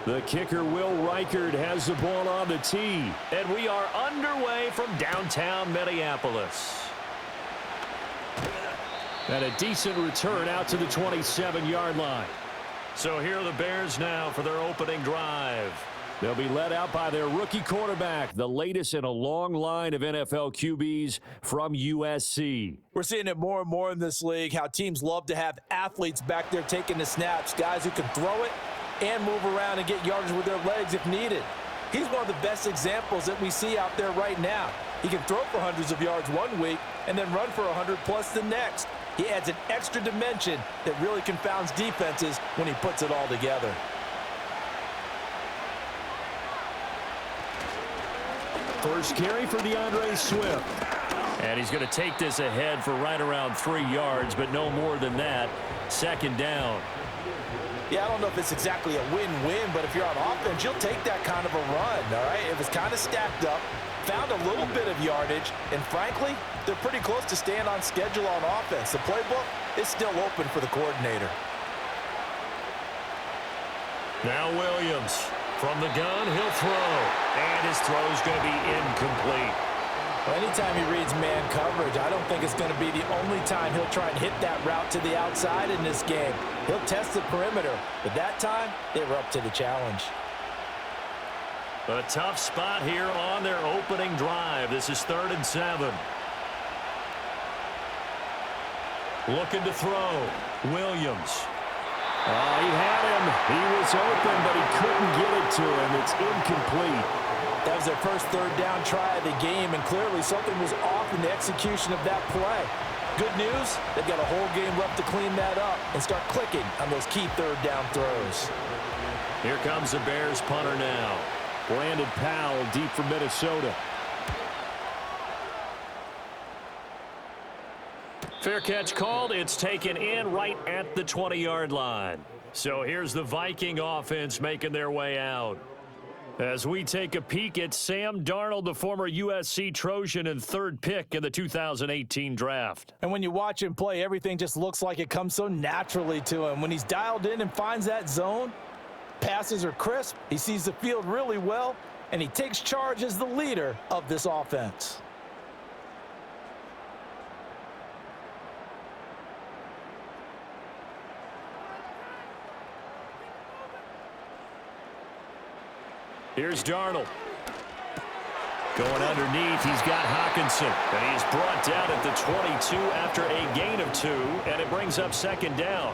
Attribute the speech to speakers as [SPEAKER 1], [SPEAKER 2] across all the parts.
[SPEAKER 1] The kicker, Will Reichard, has the ball on the tee. And we are underway from downtown Minneapolis. And a decent return out to the 27-yard line. So here are the Bears now for their opening drive. They'll be led out by their rookie quarterback, the latest in a long line of NFL QBs from USC.
[SPEAKER 2] We're seeing it more and more in this league, how teams love to have athletes back there taking the snaps, guys who can throw it and move around and get yardage with their legs if needed. He's one of the best examples that we see out there right now. He can throw for hundreds of yards one week and then run for 100+ the next. He adds an extra dimension that really confounds defenses when he puts it all together.
[SPEAKER 1] First carry for DeAndre Swift. And he's going to take this ahead for right around 3 yards, but no more than that. Second down.
[SPEAKER 2] Yeah, I don't know if it's exactly a win-win, but if you're on offense, you'll take that kind of a run, all right? It was kind of stacked up, found a little bit of yardage, and frankly, they're pretty close to staying on schedule on offense. The playbook is still open for the coordinator.
[SPEAKER 1] Now Williams. From the gun, he'll throw. And his throw's going to be incomplete.
[SPEAKER 2] Well, anytime he reads man coverage, I don't think it's going to be the only time he'll try and hit that route to the outside in this game. He'll test the perimeter, but that time, they were up to the challenge.
[SPEAKER 1] A tough spot here on their opening drive. This is 3rd and 7. Looking to throw. Williams. Oh, he had him. He was open, but he couldn't get it to him. It's incomplete.
[SPEAKER 2] That was their first 3rd down try of the game, and clearly something was off in the execution of that play. Good news, they've got a whole game left to clean that up and start clicking on those key 3rd down throws.
[SPEAKER 1] Here comes the Bears punter now. Brandon Powell deep from Minnesota. Fair catch called. It's taken in right at the 20-yard line. So here's the Viking offense making their way out. As we take a peek at Sam Darnold, the former USC Trojan and 3rd pick in the 2018 draft.
[SPEAKER 2] And when you watch him play, everything just looks like it comes so naturally to him. When he's dialed in and finds that zone, passes are crisp, he sees the field really well, and he takes charge as the leader of this offense.
[SPEAKER 1] Here's Darnold. Going underneath, he's got Hockenson. And he's brought down at the 22 after a gain of 2, and it brings up 2nd down.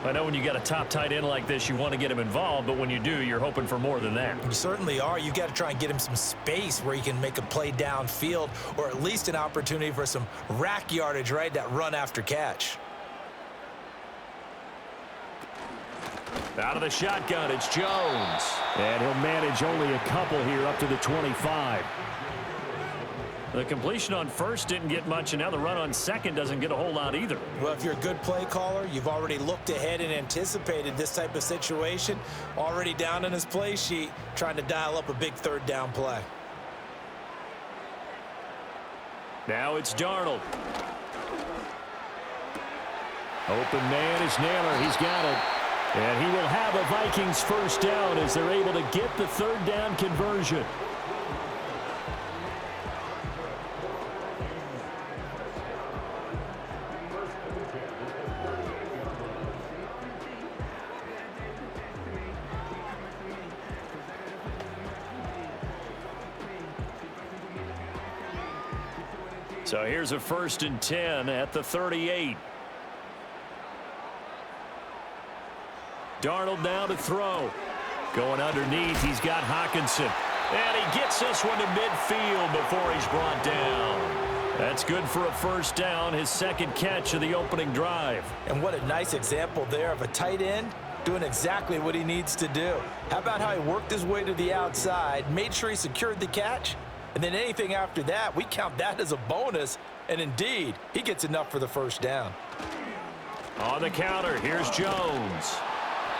[SPEAKER 1] I know when you got a top tight end like this, you want to get him involved, but when you do, you're hoping for more than that.
[SPEAKER 2] You certainly are. You've got to try and get him some space where he can make a play downfield, or at least an opportunity for some rack yardage, right? That run after catch.
[SPEAKER 1] Out of the shotgun, it's Jones. And he'll manage only a couple here up to the 25. The completion on 1st didn't get much, and now the run on 2nd doesn't get a whole lot either.
[SPEAKER 2] Well, if you're a good play caller, you've already looked ahead and anticipated this type of situation. Already down in his play sheet, trying to dial up a big 3rd down play.
[SPEAKER 1] Now it's Darnold. Open man is Naylor. He's got it. And he will have a Vikings 1st down as they're able to get the 3rd down conversion. So here's a 1st and 10 at the 38. Darnold now to throw. Going underneath, he's got Hockenson. And he gets this one to midfield before he's brought down. That's good for a 1st down, his 2nd catch of the opening drive.
[SPEAKER 2] And what a nice example there of a tight end doing exactly what he needs to do. How about how he worked his way to the outside, made sure he secured the catch, and then anything after that, we count that as a bonus. And indeed, he gets enough for the 1st down.
[SPEAKER 1] On the counter, here's Jones.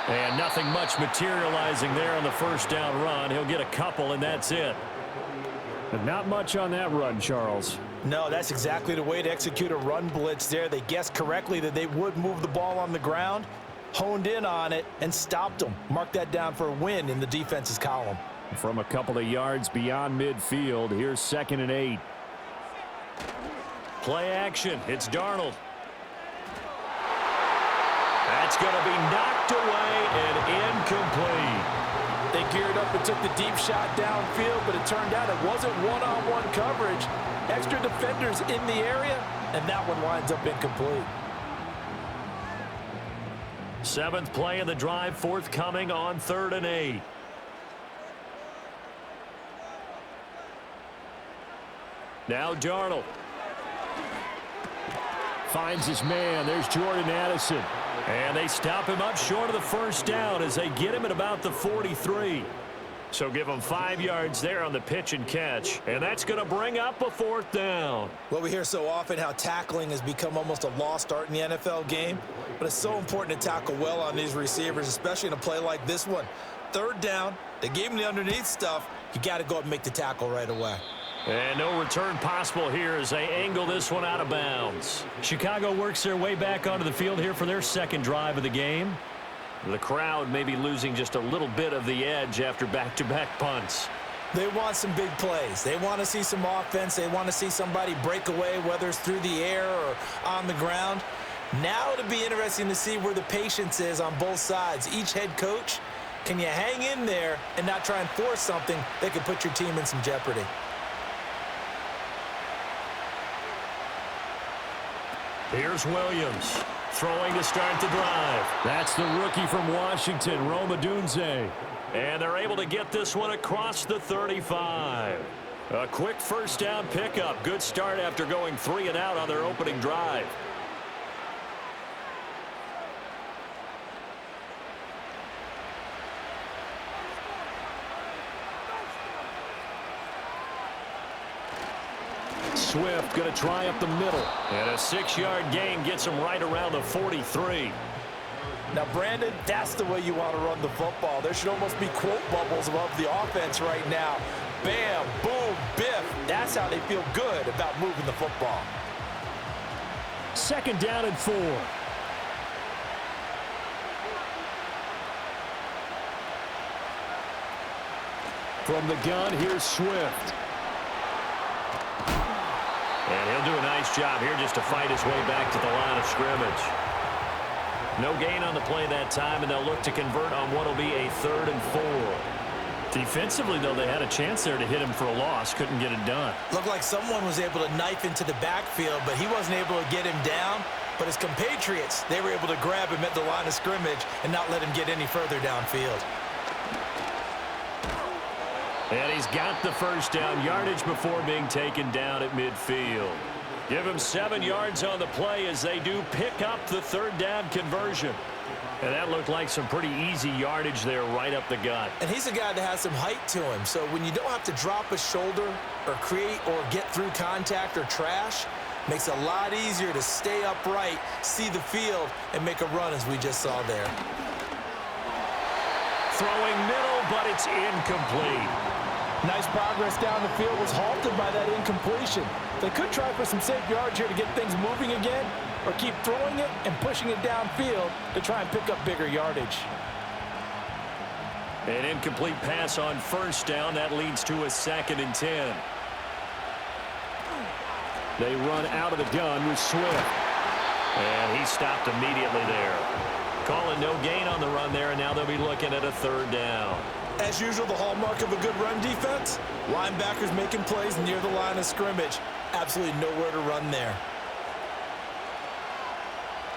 [SPEAKER 1] And nothing much materializing there on the 1st down run. He'll get a couple, and that's it. But not much on that run, Charles.
[SPEAKER 2] No, that's exactly the way to execute a run blitz there. They guessed correctly that they would move the ball on the ground. honed in on it and stopped them. Mark that down for a win in the defense's column.
[SPEAKER 1] From a couple of yards beyond midfield, here's 2nd and 8. Play action. It's Darnold. That's going to be knocked away and incomplete.
[SPEAKER 2] They geared up and took the deep shot downfield, but it turned out it wasn't one-on-one coverage. Extra defenders in the area, and that one winds up incomplete.
[SPEAKER 1] 7th play of the drive, forthcoming on 3rd and 8. Now Darnold. Finds his man. There's Jordan Addison. And they stop him up short of the first down as they get him at about the 43. So give him 5 yards there on the pitch and catch. And that's going to bring up a 4th down.
[SPEAKER 2] Well, we hear so often how tackling has become almost a lost art in the NFL game. But it's so important to tackle well on these receivers, especially in a play like this one. 3rd down, they gave him the underneath stuff. You got to go up and make the tackle right away.
[SPEAKER 1] And no return possible here as they angle this one out of bounds. Chicago works their way back onto the field here for their 2nd drive of the game. The crowd may be losing just a little bit of the edge after back-to-back punts.
[SPEAKER 2] They want some big plays. They want to see some offense. They want to see somebody break away, whether it's through the air or on the ground. Now it'll be interesting to see where the patience is on both sides. Each head coach, can you hang in there and not try and force something that could put your team in some jeopardy?
[SPEAKER 1] Here's Williams throwing to start the drive. That's the rookie from Washington, Rome Odunze. And they're able to get this one across the 35. A quick 1st down pickup. Good start after going 3 and out on their opening drive. Swift going to try up the middle. And a 6-yard gain gets him right around the 43.
[SPEAKER 2] Now, Brandon, that's the way you want to run the football. There should almost be quote bubbles above the offense right now. Bam, boom, biff. That's how they feel good about moving the football.
[SPEAKER 1] 2nd down and 4. From the gun, here's Swift. And he'll do a nice job here just to fight his way back to the line of scrimmage. No gain on the play that time, and they'll look to convert on what will be a 3rd and 4. Defensively, though, they had a chance there to hit him for a loss. Couldn't get it done.
[SPEAKER 2] Looked like someone was able to knife into the backfield, but he wasn't able to get him down. But his compatriots, they were able to grab him at the line of scrimmage and not let him get any further downfield.
[SPEAKER 1] And he's got the 1st down yardage before being taken down at midfield. Give him 7 yards on the play as they do pick up the 3rd down conversion. And that looked like some pretty easy yardage there right up the gut.
[SPEAKER 2] And he's a guy that has some height to him. So when you don't have to drop a shoulder or create or get through contact or trash, makes it a lot easier to stay upright, see the field, and make a run as we just saw there.
[SPEAKER 1] Throwing middle, but it's incomplete.
[SPEAKER 2] Nice progress down the field was halted by that incompletion. They could try for some safe yards here to get things moving again, or keep throwing it and pushing it downfield to try and pick up bigger yardage.
[SPEAKER 1] An incomplete pass on 1st down. That leads to a 2nd and 10. They run out of the gun with Swift. And he stopped immediately there. Calling no gain on the run there, and now they'll be looking at a 3rd down.
[SPEAKER 2] As usual, the hallmark of a good run defense, linebackers making plays near the line of scrimmage. Absolutely nowhere to run there.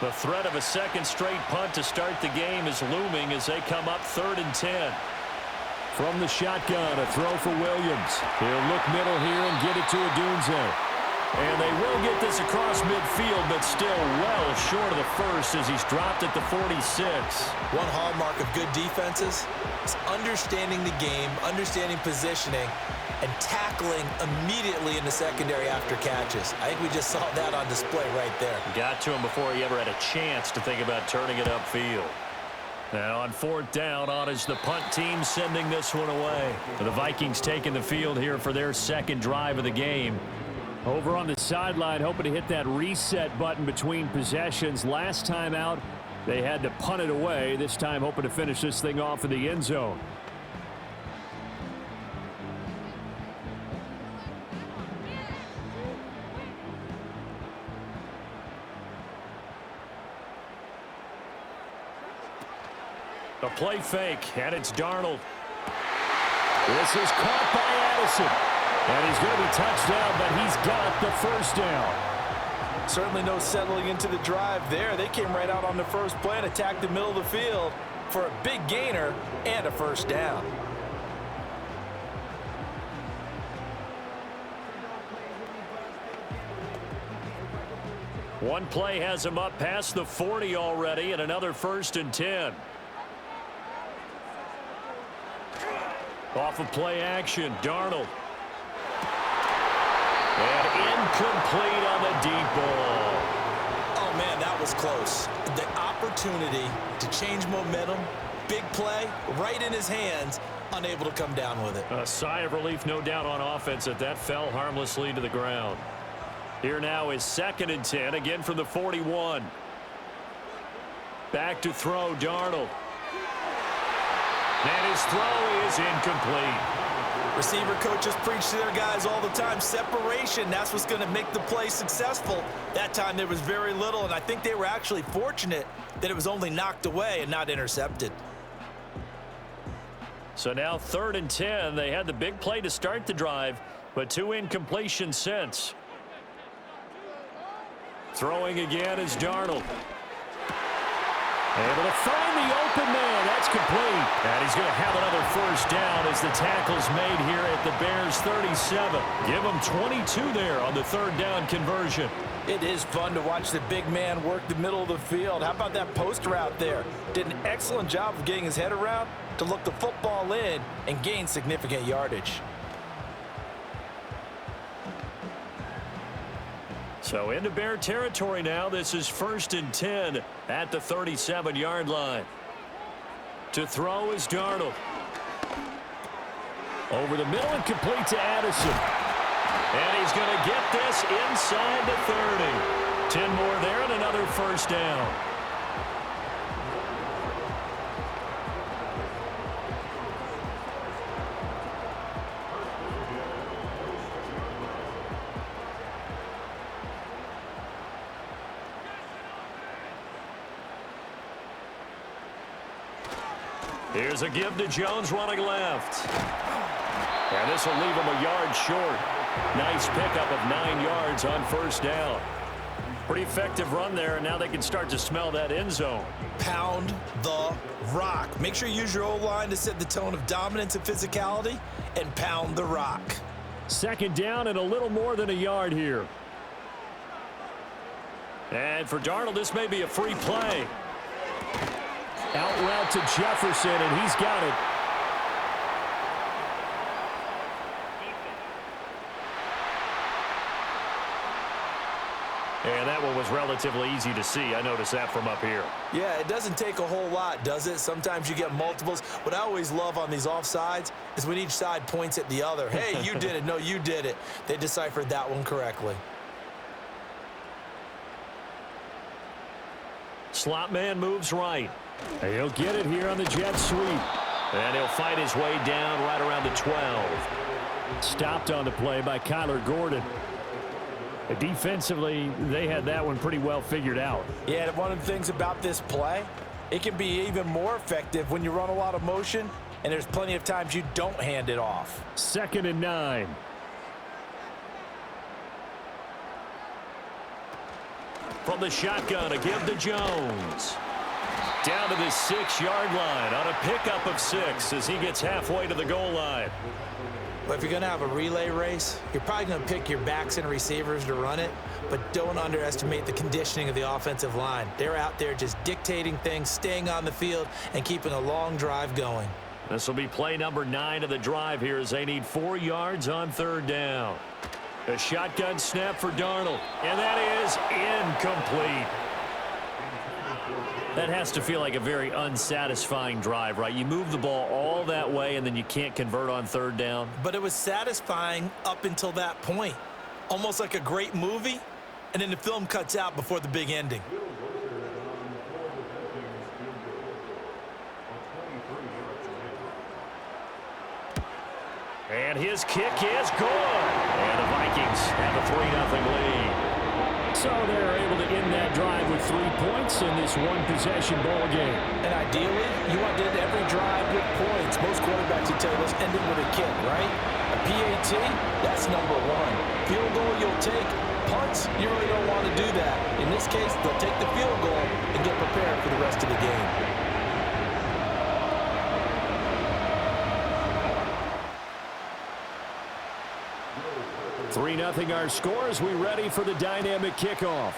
[SPEAKER 1] The threat of a 2nd straight punt to start the game is looming as they come up 3rd and 10. From the shotgun, a throw for Williams. He'll look middle here and get it to Odunze. And they will get this across midfield, but still well short of the 1st as he's dropped at the 46.
[SPEAKER 2] One hallmark of good defenses is understanding the game, understanding positioning, and tackling immediately in the secondary after catches. I think we just saw that on display right there.
[SPEAKER 1] Got to him before he ever had a chance to think about turning it upfield. Now on 4th down, on is the punt team sending this one away. The Vikings taking the field here for their 2nd drive of the game. Over on the sideline, hoping to hit that reset button between possessions. Last time out, They had to punt it away, this time hoping to finish this thing off in the end zone. A play fake, and it's Darnold. This is caught by Addison. And he's going to be touched down, but he's got the first down.
[SPEAKER 2] Certainly no settling into the drive there. They came right out on the first play and attacked the middle of the field for a big gainer and a first down.
[SPEAKER 1] One play has him up past the 40 already, and another 1st and 10. Off of play action, Darnold. And incomplete on the deep ball.
[SPEAKER 2] Oh, man, that was close. The opportunity to change momentum, big play, right in his hands, unable to come down with it.
[SPEAKER 1] A sigh of relief, no doubt, on offense that fell harmlessly to the ground. Here now is 2nd and 10, again from the 41. Back to throw, Darnold. And his throw is incomplete.
[SPEAKER 2] Receiver coaches preach to their guys all the time. Separation, that's what's going to make the play successful. That time there was very little, and I think they were actually fortunate that it was only knocked away and not intercepted.
[SPEAKER 1] So now 3rd and 10. They had the big play to start the drive, but 2 incompletions since. Throwing again is Darnold. Able to find the open man. That's complete. And he's going to have another first down as the tackle's made here at the Bears' 37. Give him 22 there on the 3rd down conversion.
[SPEAKER 2] It is fun to watch the big man work the middle of the field. How about that post route there? Did an excellent job of getting his head around to look the football in and gain significant yardage.
[SPEAKER 1] So into Bear territory now. This is 1st and 10 at the 37-yard line. To throw is Darnold. Over the middle and complete to Addison. And he's going to get this inside the 30. 10 more there and another first down. Here's a give to Jones running left. And this will leave him a yard short. Nice pickup of 9 yards on first down. Pretty effective run there, and now they can start to smell that end zone.
[SPEAKER 2] Pound the rock. Make sure you use your O-line to set the tone of dominance and physicality, and pound the rock.
[SPEAKER 1] 2nd down and a little more than a yard here. And for Darnold, this may be a free play. Out route to Jefferson, and he's got it. And that one was relatively easy to see. I noticed that from up here.
[SPEAKER 2] Yeah, it doesn't take a whole lot, does it? Sometimes you get multiples. What I always love on these offsides is when each side points at the other. Hey, you did it. No, you did it. They deciphered that one correctly.
[SPEAKER 1] Slot man moves right. And he'll get it here on the jet sweep. And he'll fight his way down right around the 12. Stopped on the play by Kyler Gordon. Defensively, they had that one pretty well figured out.
[SPEAKER 2] Yeah, one of the things about this play, it can be even more effective when you run a lot of motion, and there's plenty of times you don't hand it off.
[SPEAKER 1] 2nd and 9. From the shotgun, a give to Jones. Down to the 6-yard line on a pickup of 6 as he gets halfway to the goal line.
[SPEAKER 2] Well, if you're going to have a relay race, you're probably going to pick your backs and receivers to run it, but don't underestimate the conditioning of the offensive line. They're out there just dictating things, staying on the field, and keeping a long drive going.
[SPEAKER 1] This will be play number 9 of the drive here as they need 4 yards on 3rd down. A shotgun snap for Darnold, and that is incomplete. That has to feel like a very unsatisfying drive, right? You move the ball all that way, and then you can't convert on 3rd down.
[SPEAKER 2] But it was satisfying up until that point. Almost like a great movie, and then the film cuts out before the big ending.
[SPEAKER 1] And his kick is good. And the Vikings have a 3-0 lead. So they're able to end that drive with 3 points in this one-possession ball game.
[SPEAKER 2] And ideally, you want to end every drive with points. Most quarterbacks would tell you, let's end it with a kick, right? A PAT, that's number 1. Field goal you'll take. Punts, you really don't want to do that. In this case, they'll take the field goal and get prepared for the rest of the game.
[SPEAKER 1] Three 3-0 our score as we ready for the dynamic kickoff.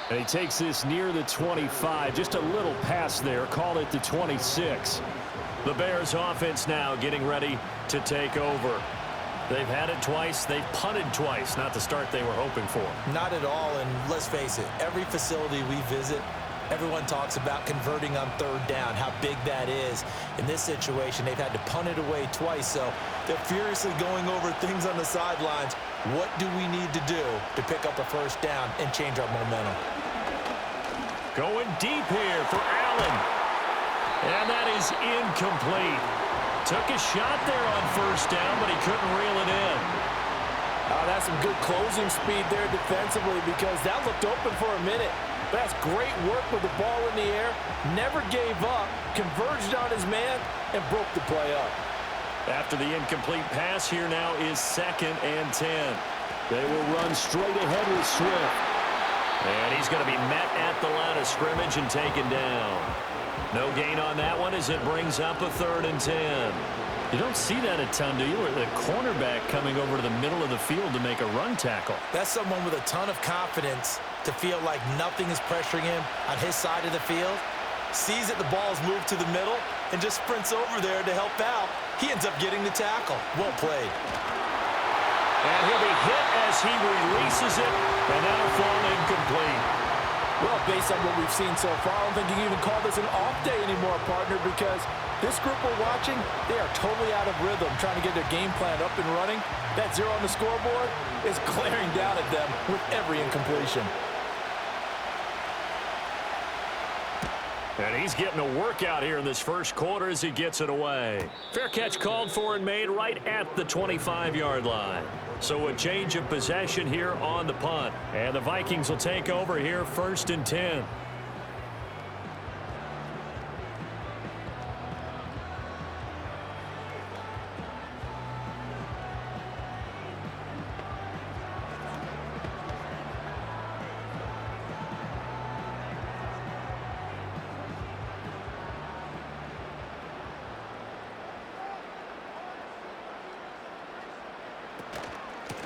[SPEAKER 1] And he takes this near the 25. Just a little pass there. Call it the 26. The Bears offense now getting ready to take over. They've had it twice. They've punted twice. Not the start they were hoping for.
[SPEAKER 2] Not at all, and let's face it, every facility we visit, everyone talks about converting on 3rd down, how big that is. In this situation, they've had to punt it away twice, so they're furiously going over things on the sidelines. What do we need to do to pick up a 1st down and change our momentum?
[SPEAKER 1] Going deep here for Allen. And that is incomplete. Took a shot there on 1st down, but he couldn't reel it in.
[SPEAKER 2] That's some good closing speed there defensively because that looked open for a minute. That's great work with the ball in the air. Never gave up, converged on his man, and broke the play up.
[SPEAKER 1] After the incomplete pass, here now is 2nd and 10. They will run straight ahead with Swift. And he's going to be met at the line of scrimmage and taken down. No gain on that one as it brings up a 3rd and 10. You don't see that a ton, do you? Or the cornerback coming over to the middle of the field to make a run tackle.
[SPEAKER 2] That's someone with a ton of confidence to feel like nothing is pressuring him on his side of the field. Sees that the ball's moved to the middle and just sprints over there to help out. He ends up getting the tackle. Well played.
[SPEAKER 1] And he'll be hit as he releases it, and that'll fall incomplete.
[SPEAKER 2] Well, based on what we've seen so far, I don't think you can even call this an off day anymore, partner, because this group we're watching, they are totally out of rhythm, trying to get their game plan up and running. That 0 on the scoreboard is glaring down at them with every incompletion.
[SPEAKER 1] And he's getting a workout here in this 1st quarter as he gets it away. Fair catch called for and made right at the 25-yard line. So a change of possession here on the punt. And the Vikings will take over here 1st and 10.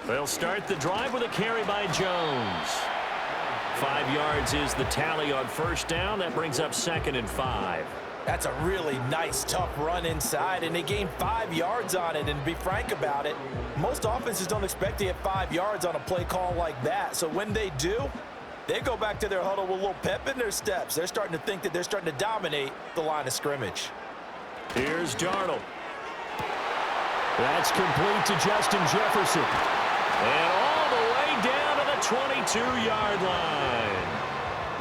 [SPEAKER 1] They'll start the drive with a carry by Jones. 5 yards is the tally on 1st down. That brings up 2nd and 5.
[SPEAKER 2] That's a really nice, tough run inside, and they gained 5 yards on it. And to be frank about it, most offenses don't expect to get 5 yards on a play call like that. So when they do, they go back to their huddle with a little pep in their steps. They're starting to think that they're starting to dominate the line of scrimmage.
[SPEAKER 1] Here's Darnold. That's complete to Justin Jefferson. And all the way down to the 22-yard line.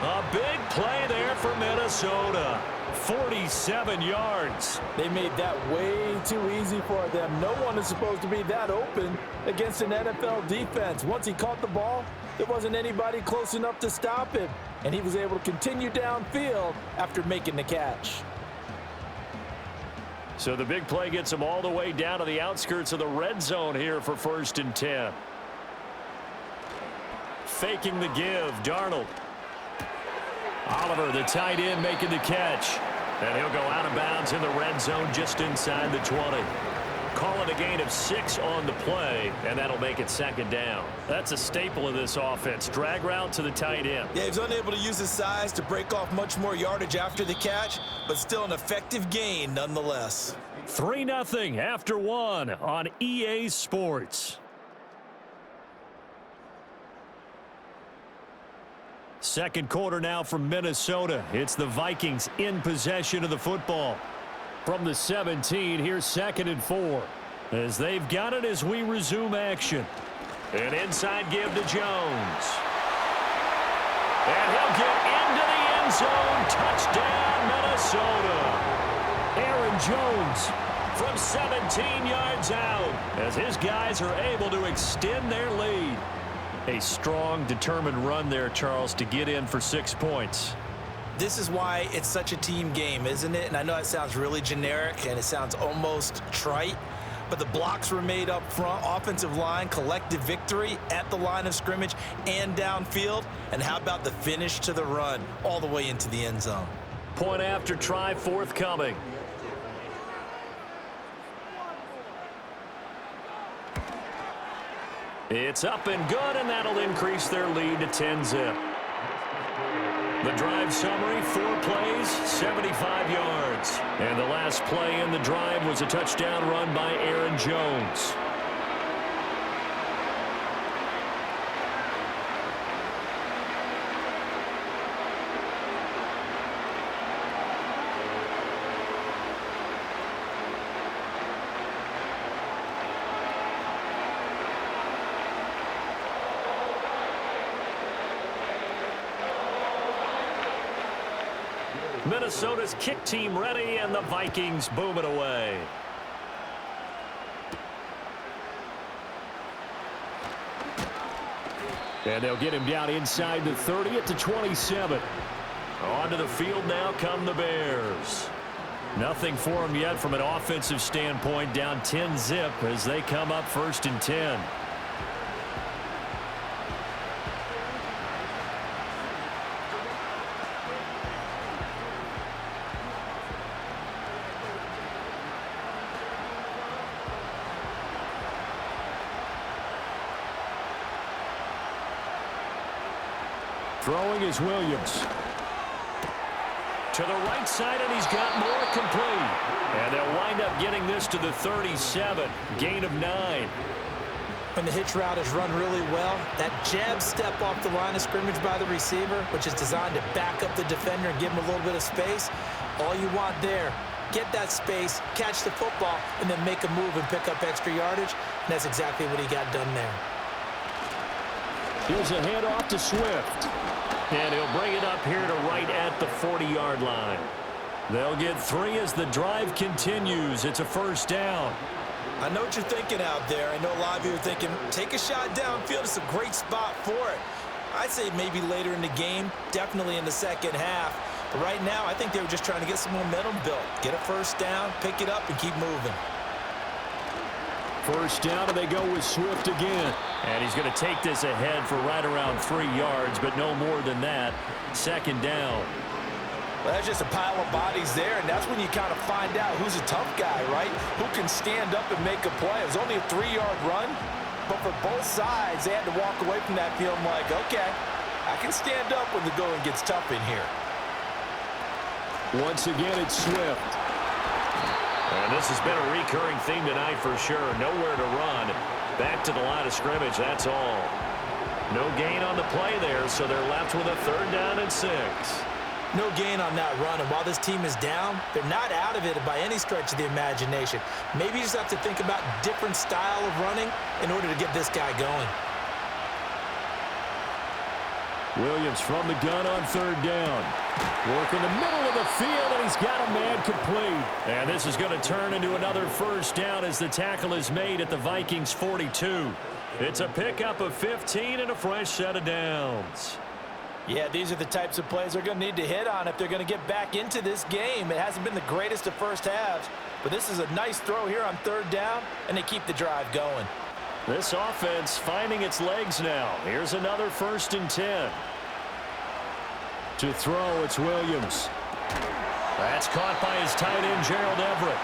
[SPEAKER 1] A big play there for Minnesota. 47 yards.
[SPEAKER 2] They made that way too easy for them. No one is supposed to be that open against an NFL defense. Once he caught the ball, there wasn't anybody close enough to stop him. And he was able to continue downfield after making the catch.
[SPEAKER 1] So the big play gets him all the way down to the outskirts of the red zone here for 1st and 10. Faking the give, Darnold. Oliver, the tight end, making the catch. And he'll go out of bounds in the red zone just inside the 20. Call it a gain of 6 on the play, and that'll make it 2nd down. That's a staple of this offense. Drag route to the tight end.
[SPEAKER 2] Yeah, he's unable to use his size to break off much more yardage after the catch, but still an effective gain nonetheless.
[SPEAKER 1] 3-0 after 1 on EA Sports. Second quarter now from Minnesota. It's the Vikings in possession of the football. From the 17, here's 2nd and 4. As they've got it as we resume action. An inside give to Jones. And he'll get into the end zone. Touchdown, Minnesota. Aaron Jones from 17 yards out as his guys are able to extend their lead. A strong, determined run there, Charles, to get in for 6 points.
[SPEAKER 2] This is why it's such a team game, isn't it? And I know it sounds really generic and it sounds almost trite, but the blocks were made up front, offensive line, collective victory at the line of scrimmage and downfield. And how about the finish to the run all the way into the end zone?
[SPEAKER 1] Point after try forthcoming. It's up and good, and that'll increase their lead to 10-zip. The drive summary, 4 plays, 75 yards. And the last play in the drive was a touchdown run by Aaron Jones. Minnesota's kick team ready, and the Vikings boom it away. And they'll get him down inside the 30 at the 27. Onto the field now come the Bears. Nothing for them yet from an offensive standpoint, down 10-zip as they come up 1st and 10. Throwing is Williams. To the right side, and he's got more complete. And they'll wind up getting this to the 37. Gain of 9.
[SPEAKER 2] When the hitch route is run really well, that jab step off the line of scrimmage by the receiver, which is designed to back up the defender and give him a little bit of space, all you want there, get that space, catch the football, and then make a move and pick up extra yardage. And that's exactly what he got done there.
[SPEAKER 1] Here's a handoff to Swift. And he'll bring it up here to right at the 40-yard line. They'll get 3 as the drive continues. It's a 1st down.
[SPEAKER 2] I know what you're thinking out there. I know a lot of you are thinking, take a shot downfield. It's a great spot for it. I'd say maybe later in the game, definitely in the second half. But right now, I think they were just trying to get some momentum built. Get a 1st down, pick it up, and keep moving.
[SPEAKER 1] 1st down, and they go with Swift again. And he's going to take this ahead for right around 3 yards, but no more than that. 2nd down.
[SPEAKER 2] Well, that's just a pile of bodies there, and that's when you kind of find out who's a tough guy, right? Who can stand up and make a play. It was only a 3-yard run, but for both sides, they had to walk away from that feeling like, okay, I can stand up when the going gets tough in here.
[SPEAKER 1] Once again, it's Swift. And this has been a recurring theme tonight for sure. Nowhere to run. Back to the line of scrimmage, that's all. No gain on the play there, so they're left with a 3rd down and 6.
[SPEAKER 2] No gain on that run, and while this team is down, they're not out of it by any stretch of the imagination. Maybe you just have to think about different style of running in order to get this guy going.
[SPEAKER 1] Williams from the gun on 3rd down. Work in the middle of the field, and he's got a man complete. And this is going to turn into another 1st down as the tackle is made at the Vikings 42. It's a pickup of 15 and a fresh set of downs.
[SPEAKER 2] Yeah, these are the types of plays they're going to need to hit on if they're going to get back into this game. It hasn't been the greatest of first halves, but this is a nice throw here on 3rd down, and they keep the drive going.
[SPEAKER 1] This offense finding its legs now. Here's another 1st and 10. To throw, it's Williams. That's caught by his tight end, Gerald Everett.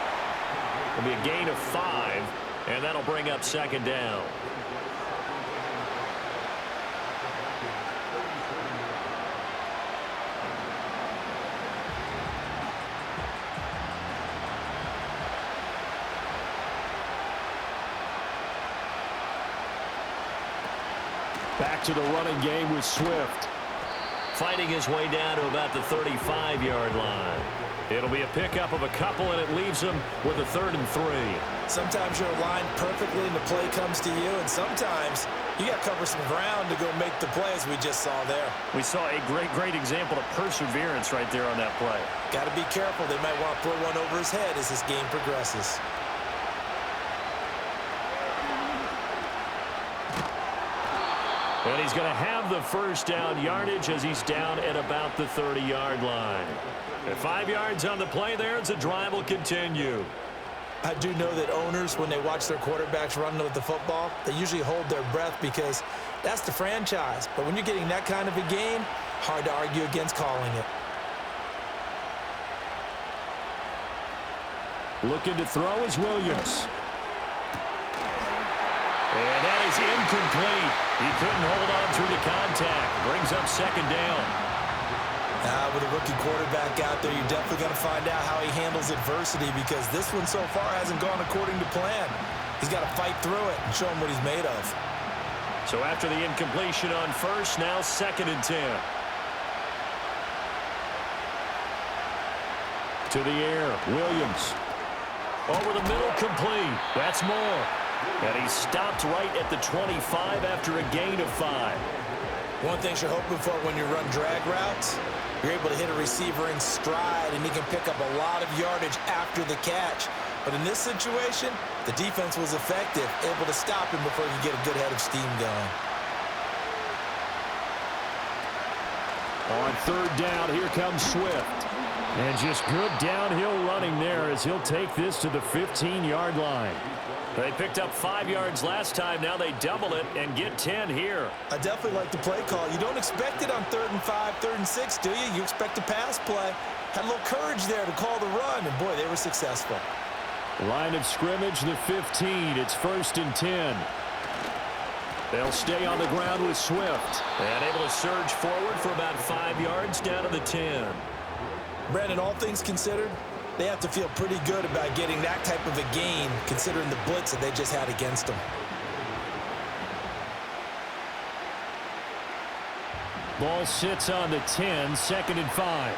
[SPEAKER 1] It'll be a gain of 5, and that'll bring up 2nd down. Back to the running game with Swift. fighting his way down to about the 35-yard line. It'll be a pickup of a couple, and it leaves him with a 3rd and 3.
[SPEAKER 2] Sometimes you're aligned perfectly and the play comes to you, and sometimes you got to cover some ground to go make the play, as we just saw there.
[SPEAKER 1] We saw a great example of perseverance right there on that play.
[SPEAKER 2] Got to be careful. They might want to throw one over his head as this game progresses.
[SPEAKER 1] And he's going to have the first down yardage as he's down at about the 30-yard line. At 5 yards on the play there, as the drive will continue.
[SPEAKER 2] I do know that owners, when they watch their quarterbacks run with the football, they usually hold their breath because that's the franchise. But when you're getting that kind of a game, hard to argue against calling it.
[SPEAKER 1] Looking to throw is Williams. And that is incomplete. He couldn't hold on through the contact. Brings up 2nd down.
[SPEAKER 2] With a rookie quarterback out there, you're definitely going to find out how he handles adversity, because this one so far hasn't gone according to plan. He's got to fight through it and show him what he's made of.
[SPEAKER 1] So after the incompletion on first, now 2nd and 10. To the air, Williams. Over the middle, complete. That's more. And he's stopped right at the 25 after a gain of 5.
[SPEAKER 2] One thing you're hoping for when you run drag routes, you're able to hit a receiver in stride, and he can pick up a lot of yardage after the catch. But in this situation, the defense was effective, able to stop him before he could get a good head of steam going.
[SPEAKER 1] On 3rd down, here comes Swift. And just good downhill running there as he'll take this to the 15-yard line. They picked up 5 yards last time. Now they double it and get 10 here.
[SPEAKER 2] I definitely like the play call. You don't expect it on 3rd and 5, 3rd and 6, do you? You expect a pass play. Had a little courage there to call the run, and boy, they were successful.
[SPEAKER 1] Line of scrimmage, the 15. It's 1st and 10. They'll stay on the ground with Swift. And able to surge forward for about 5 yards down to the 10.
[SPEAKER 2] Brandon, all things considered, they have to feel pretty good about getting that type of a gain, considering the blitz that they just had against them.
[SPEAKER 1] Ball sits on the 10, 2nd and 5.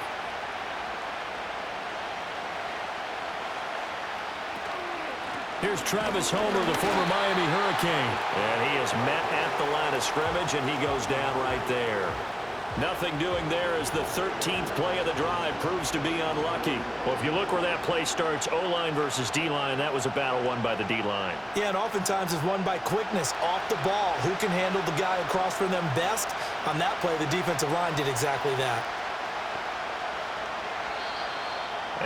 [SPEAKER 1] Here's Travis Homer, the former Miami Hurricane. And he is met at the line of scrimmage, and he goes down right there. Nothing doing there as the 13th play of the drive proves to be unlucky. Well, if you look where that play starts, O-line versus D-line, that was a battle won by the D-line.
[SPEAKER 2] Yeah, and oftentimes it's won by quickness off the ball. Who can handle the guy across from them best? On that play, the defensive line did exactly that.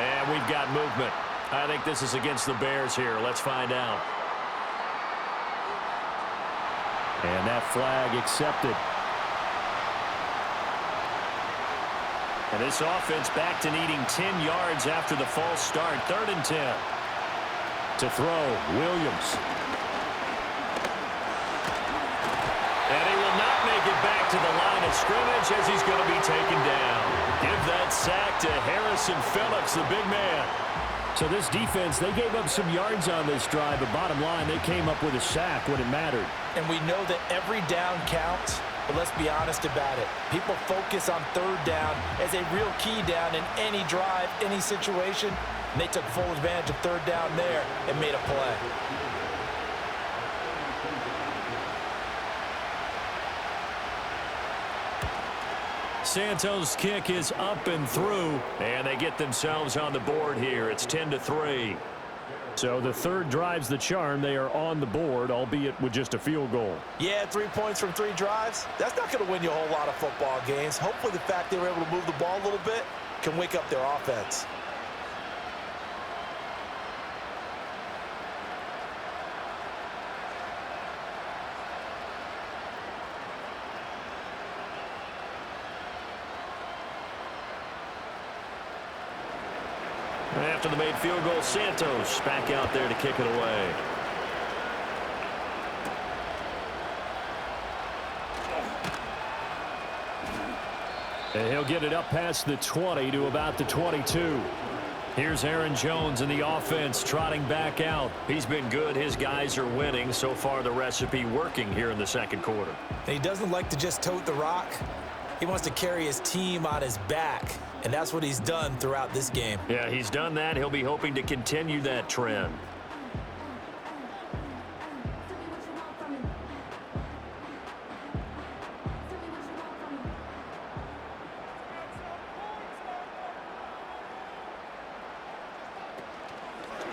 [SPEAKER 1] And we've got movement. I think this is against the Bears here. Let's find out. And that flag accepted. And this offense back to needing 10 yards after the false start. 3rd and 10. To throw, Williams. And he will not make it back to the line of scrimmage as he's going to be taken down. Give that sack to Harrison Phillips, the big man. So this defense, they gave up some yards on this drive, but bottom line, they came up with a sack when it mattered.
[SPEAKER 2] And we know that every down counts. But let's be honest about it. People focus on 3rd down as a real key down in any drive, any situation. And they took full advantage of 3rd down there and made a play.
[SPEAKER 1] Santos' kick is up and through, and they get themselves on the board here. It's 10-3. So the 3rd drives the charm. They are on the board, albeit with just a field goal.
[SPEAKER 2] Yeah, 3 points from 3 drives. That's not going to win you a whole lot of football games. Hopefully the fact they were able to move the ball a little bit can wake up their offense.
[SPEAKER 1] After the made field goal, Santos back out there to kick it away. And he'll get it up past the 20 to about the 22. Here's Aaron Jones in the offense trotting back out. He's been good. His guys are winning. So far, the recipe working here in the 2nd quarter.
[SPEAKER 2] And he doesn't like to just tote the rock. He wants to carry his team on his back, and that's what he's done throughout this game.
[SPEAKER 1] Yeah, he's done that. He'll be hoping to continue that trend.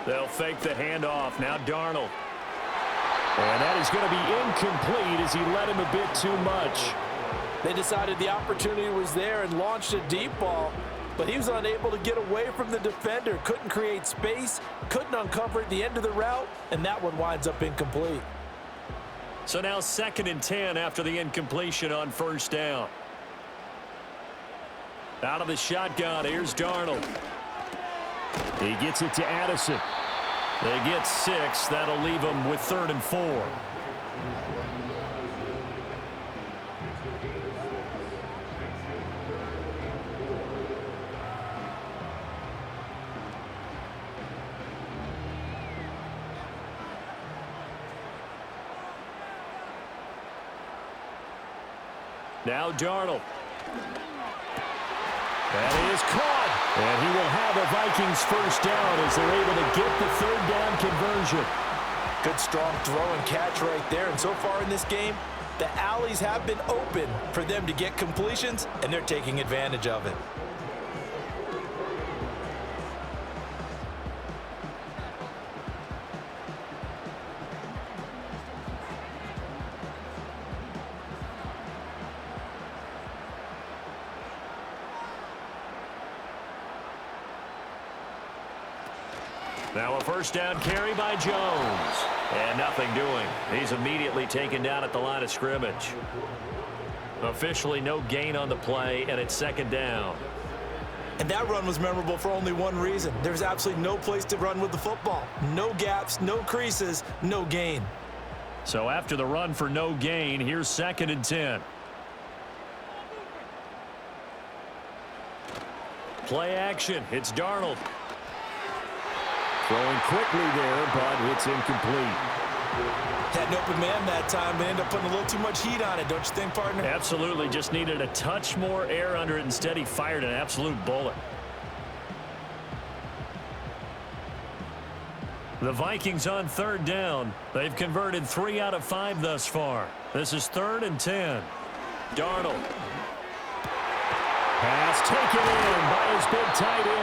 [SPEAKER 1] They'll fake the handoff. Now Darnold. And that is going to be incomplete as he led him a bit too much.
[SPEAKER 2] They decided the opportunity was there and launched a deep ball, but he was unable to get away from the defender. Couldn't create space, couldn't uncover at the end of the route, and that one winds up incomplete.
[SPEAKER 1] So now 2nd and 10 after the incompletion on 1st down. Out of the shotgun, here's Darnold. He gets it to Addison. They get 6. That'll leave them with 3rd and 4. Now Darnold. That is caught. And he will have a Vikings 1st down as they're able to get the 3rd down conversion.
[SPEAKER 2] Good strong throw and catch right there. And so far in this game, the alleys have been open for them to get completions, and they're taking advantage of it.
[SPEAKER 1] Now a 1st down carry by Jones. And nothing doing. He's immediately taken down at the line of scrimmage. Officially no gain on the play, and it's 2nd down.
[SPEAKER 2] And that run was memorable for only one reason. There's absolutely no place to run with the football. No gaps, no creases, no gain.
[SPEAKER 1] So after the run for no gain, here's 2nd and 10. Play action. It's Darnold. Throwing quickly there, but it's incomplete.
[SPEAKER 2] Had an open man that time, but ended up putting a little too much heat on it, don't you think, partner?
[SPEAKER 1] Absolutely. Just needed a touch more air under it. Instead, he fired an absolute bullet. The Vikings on 3rd down. They've converted 3 out of 5 thus far. This is 3rd and 10. Darnold. Pass taken in by his big tight end.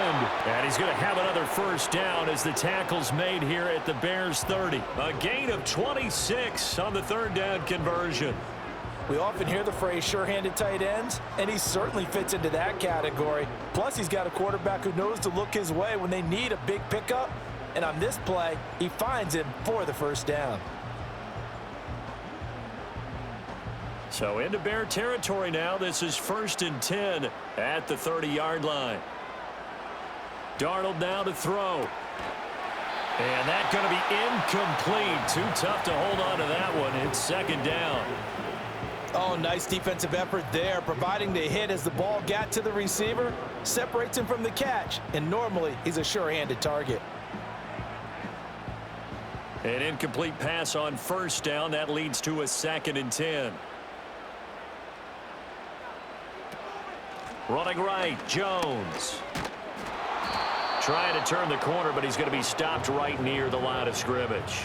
[SPEAKER 1] And he's going to have another 1st down as the tackle's made here at the Bears 30. A gain of 26 on the 3rd down conversion.
[SPEAKER 2] We often hear the phrase sure-handed tight ends, and he certainly fits into that category. Plus, he's got a quarterback who knows to look his way when they need a big pickup. And on this play, he finds him for the 1st down.
[SPEAKER 1] So into Bear territory now. This is 1st and 10 at the 30-yard line. Darnold now to throw. And that's going to be incomplete. Too tough to hold on to that one. It's 2nd down.
[SPEAKER 2] Oh, nice defensive effort there, providing the hit as the ball got to the receiver, separates him from the catch, and normally he's a sure-handed target.
[SPEAKER 1] An incomplete pass on 1st down. That leads to a 2nd and 10. Running right, Jones. Trying to turn the corner, but he's going to be stopped right near the line of scrimmage.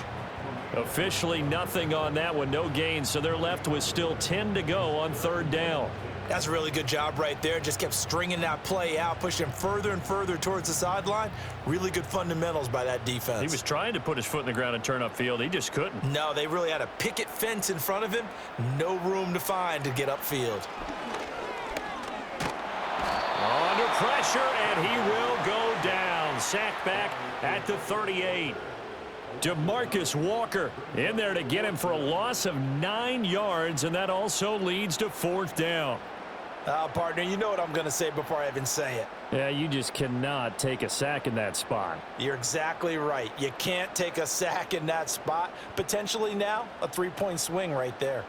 [SPEAKER 1] Officially nothing on that one, no gain, so they're left with still 10 to go on 3rd down.
[SPEAKER 2] That's a really good job right there. Just kept stringing that play out, pushing him further and further towards the sideline. Really good fundamentals by that defense.
[SPEAKER 1] He was trying to put his foot in the ground and turn upfield. He just couldn't.
[SPEAKER 2] No, they really had a picket fence in front of him. No room to find to get upfield.
[SPEAKER 1] Under pressure, and he will go down. Sacked back at the 38. DeMarcus Walker in there to get him for a loss of 9 yards, and that also leads to 4th down.
[SPEAKER 2] Partner, you know what I'm going to say before I even say it.
[SPEAKER 1] Yeah, you just cannot take a sack in that spot.
[SPEAKER 2] You're exactly right. You can't take a sack in that spot. Potentially now a 3-point swing right there.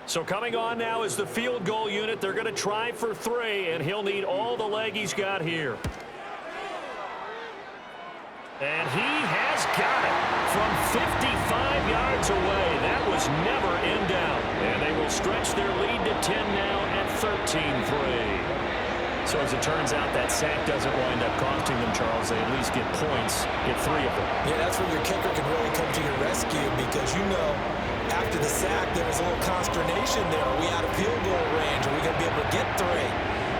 [SPEAKER 1] So coming on now is the field goal unit. They're going to try for 3, and he'll need all the leg he's got here. And he has got it from 55 yards away. That was never in doubt. And they will stretch their lead to 10 now at 13-3. So as it turns out, that sack doesn't wind up costing them, Charles. They at least get points, get 3 of them.
[SPEAKER 2] Yeah, that's where your kicker can really come to your rescue because, you know, after the sack, there was a little consternation there. Are we out of field goal range? Are we going to be able to get 3?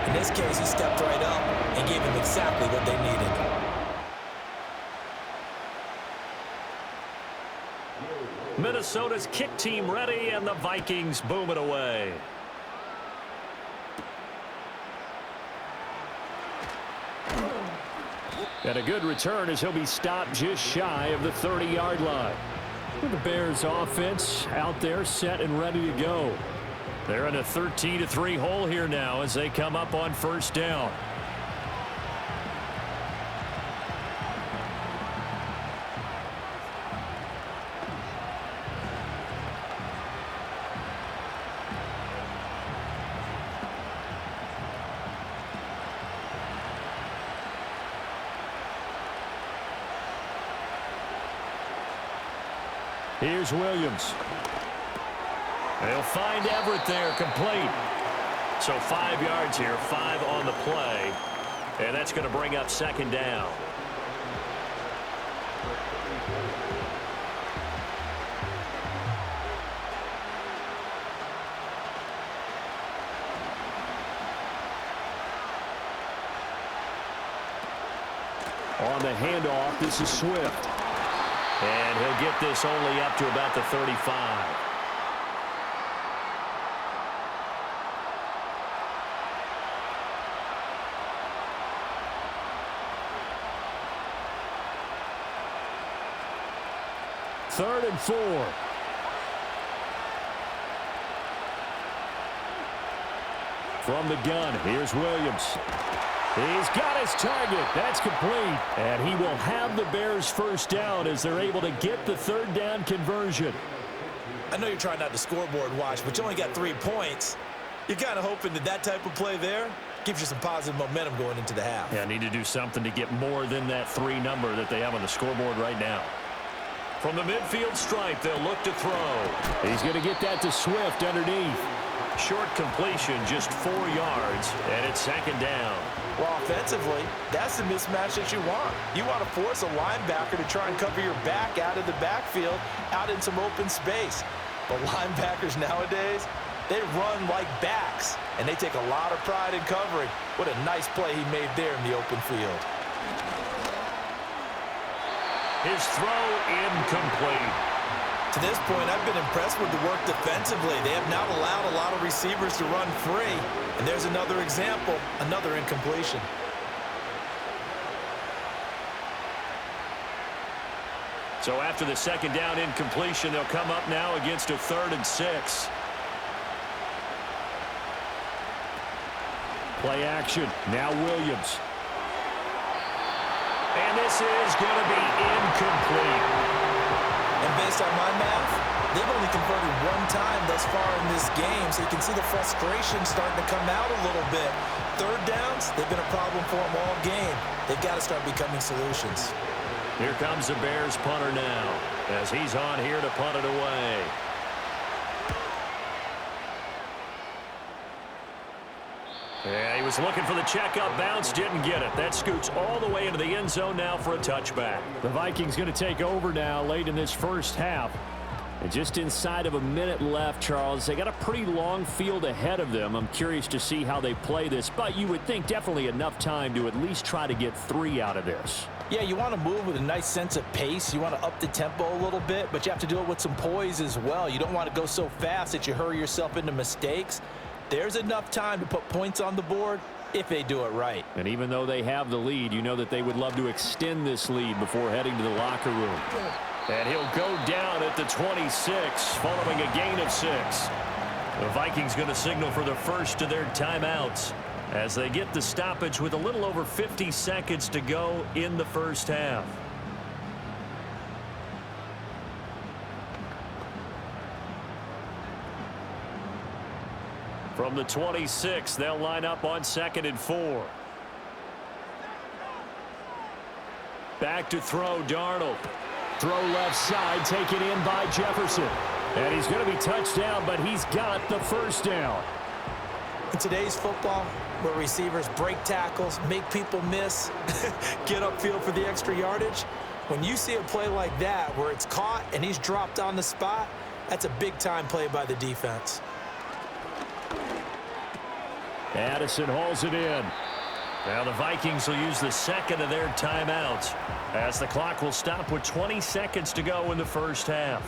[SPEAKER 2] In this case, he stepped right up and gave them exactly what they needed.
[SPEAKER 1] Minnesota's kick team ready, and the Vikings boom it away. And a good return as he'll be stopped just shy of the 30-yard line. The Bears offense out there set and ready to go. They're in a 13-3 hole here now as they come up on first down. Here's Williams. They'll find Everett there, complete. So 5 yards here, 5 on the play. And that's going to bring up second down. On the handoff, this is Swift. And he'll get this only up to about the 35. Third and 4. From the gun, here's Williams. He's got his target. That's complete. And he will have the Bears first down as they're able to get the third down conversion.
[SPEAKER 2] I know you're trying not to scoreboard watch, but you only got 3 points. You're kind of hoping that that type of play there gives you some positive momentum going into the half.
[SPEAKER 1] Yeah, need to do something to get more than that 3 number that they have on the scoreboard right now. From the midfield stripe, they'll look to throw. He's going to get that to Swift underneath. Short completion, just 4 yards, and it's second down.
[SPEAKER 2] Well, offensively, that's the mismatch that you want. You want to force a linebacker to try and cover your back out of the backfield, out in some open space. But linebackers nowadays, they run like backs, and they take a lot of pride in covering. What a nice play he made there in the open field.
[SPEAKER 1] His throw incomplete.
[SPEAKER 2] To this point, I've been impressed with the work defensively. They have not allowed a lot of receivers to run free. And there's another example, another incompletion.
[SPEAKER 1] So after the second down incompletion, they'll come up now against a 3rd and 6. Play action. Now Williams. And this is going to be incomplete.
[SPEAKER 2] And based on my math, they've only converted 1 time thus far in this game, so you can see the frustration starting to come out a little bit. Third downs, they've been a problem for them all game. They've got to start becoming solutions.
[SPEAKER 1] Here comes the Bears punter now, as he's on here to punt it away. Yeah, he was looking for the checkup bounce, didn't get it. That scoots all the way into the end zone now for a touchback. The Vikings going to take over now late in this first half. And just inside of a minute left, Charles, they got a pretty long field ahead of them. I'm curious to see how they play this, but you would think definitely enough time to at least try to get 3 out of this.
[SPEAKER 2] Yeah, you want to move with a nice sense of pace. You want to up the tempo a little bit, but you have to do it with some poise as well. You don't want to go so fast that you hurry yourself into mistakes. There's enough time to put points on the board if they do it right.
[SPEAKER 1] And even though they have the lead, you know that they would love to extend this lead before heading to the locker room. And he'll go down at the 26 following a gain of 6. The Vikings going to signal for the first of their timeouts as they get the stoppage with a little over 50 seconds to go in the first half. From the 26, they'll line up on 2nd and 4. Back to throw, Darnold. Throw left side, taken in by Jefferson. And he's going to be touched down, but he's got the first down.
[SPEAKER 2] In today's football, where receivers break tackles, make people miss, get upfield for the extra yardage, when you see a play like that where it's caught and he's dropped on the spot, that's a big-time play by the defense.
[SPEAKER 1] Addison hauls it in. Now the Vikings will use the second of their timeouts as the clock will stop with 20 seconds to go in the first half.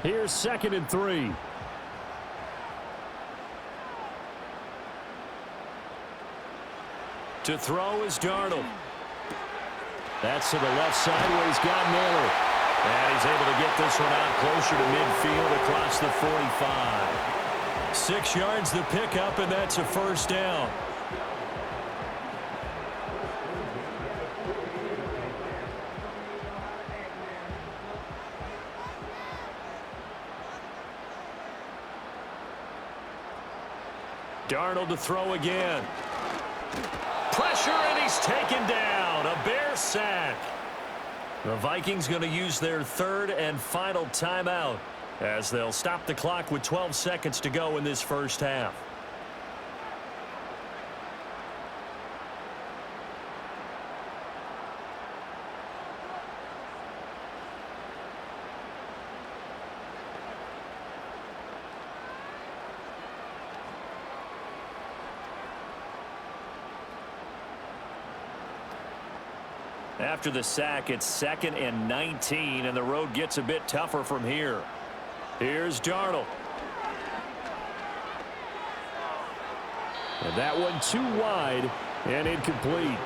[SPEAKER 1] Here's 2nd and 3. To throw is Darnold. That's to the left side where he's got Miller. And he's able to get this one out closer to midfield across the 45. 6 yards the pickup, and that's a first down. Darnold to throw again. Pressure, and he's taken down. A Bear sack. The Vikings going to use their 3rd and final timeout as they'll stop the clock with 12 seconds to go in this first half. After the sack, it's 2nd and 19, and the road gets a bit tougher from here. Here's Darnold. And that one too wide and incomplete.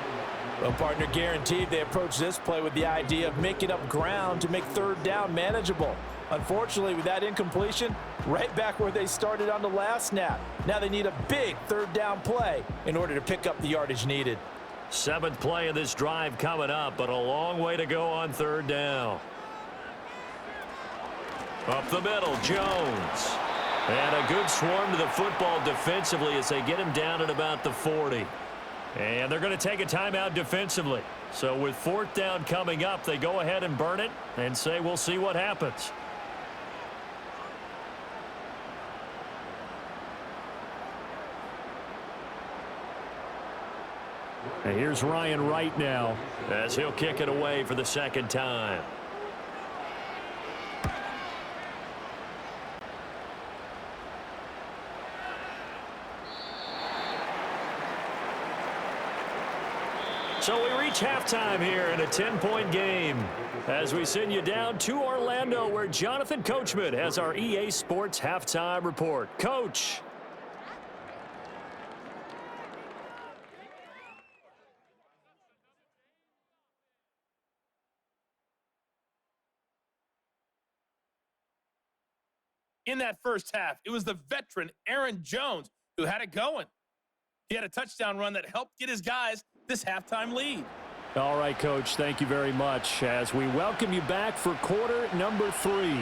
[SPEAKER 2] Well, partner, guaranteed they approach this play with the idea of making up ground to make 3rd down manageable. Unfortunately, with that incompletion, right back where they started on the last snap. Now they need a big 3rd down play in order to pick up the yardage needed.
[SPEAKER 1] 7th play of this drive coming up, but a long way to go on 3rd down. Up the middle, Jones. And a good swarm to the football defensively as they get him down at about the 40. And they're going to take a timeout defensively. So with 4th down coming up, they go ahead and burn it and say we'll see what happens. And here's Ryan Wright now as he'll kick it away for the 2nd time. So we reach halftime here in a 10-point game as we send you down to Orlando where Jonathan Coachman has our EA Sports halftime report. Coach.
[SPEAKER 3] In that first half, it was the veteran Aaron Jones who had it going. He had a touchdown run that helped get his guys this halftime lead.
[SPEAKER 1] All right, Coach, thank you very much as we welcome you back for quarter number 3.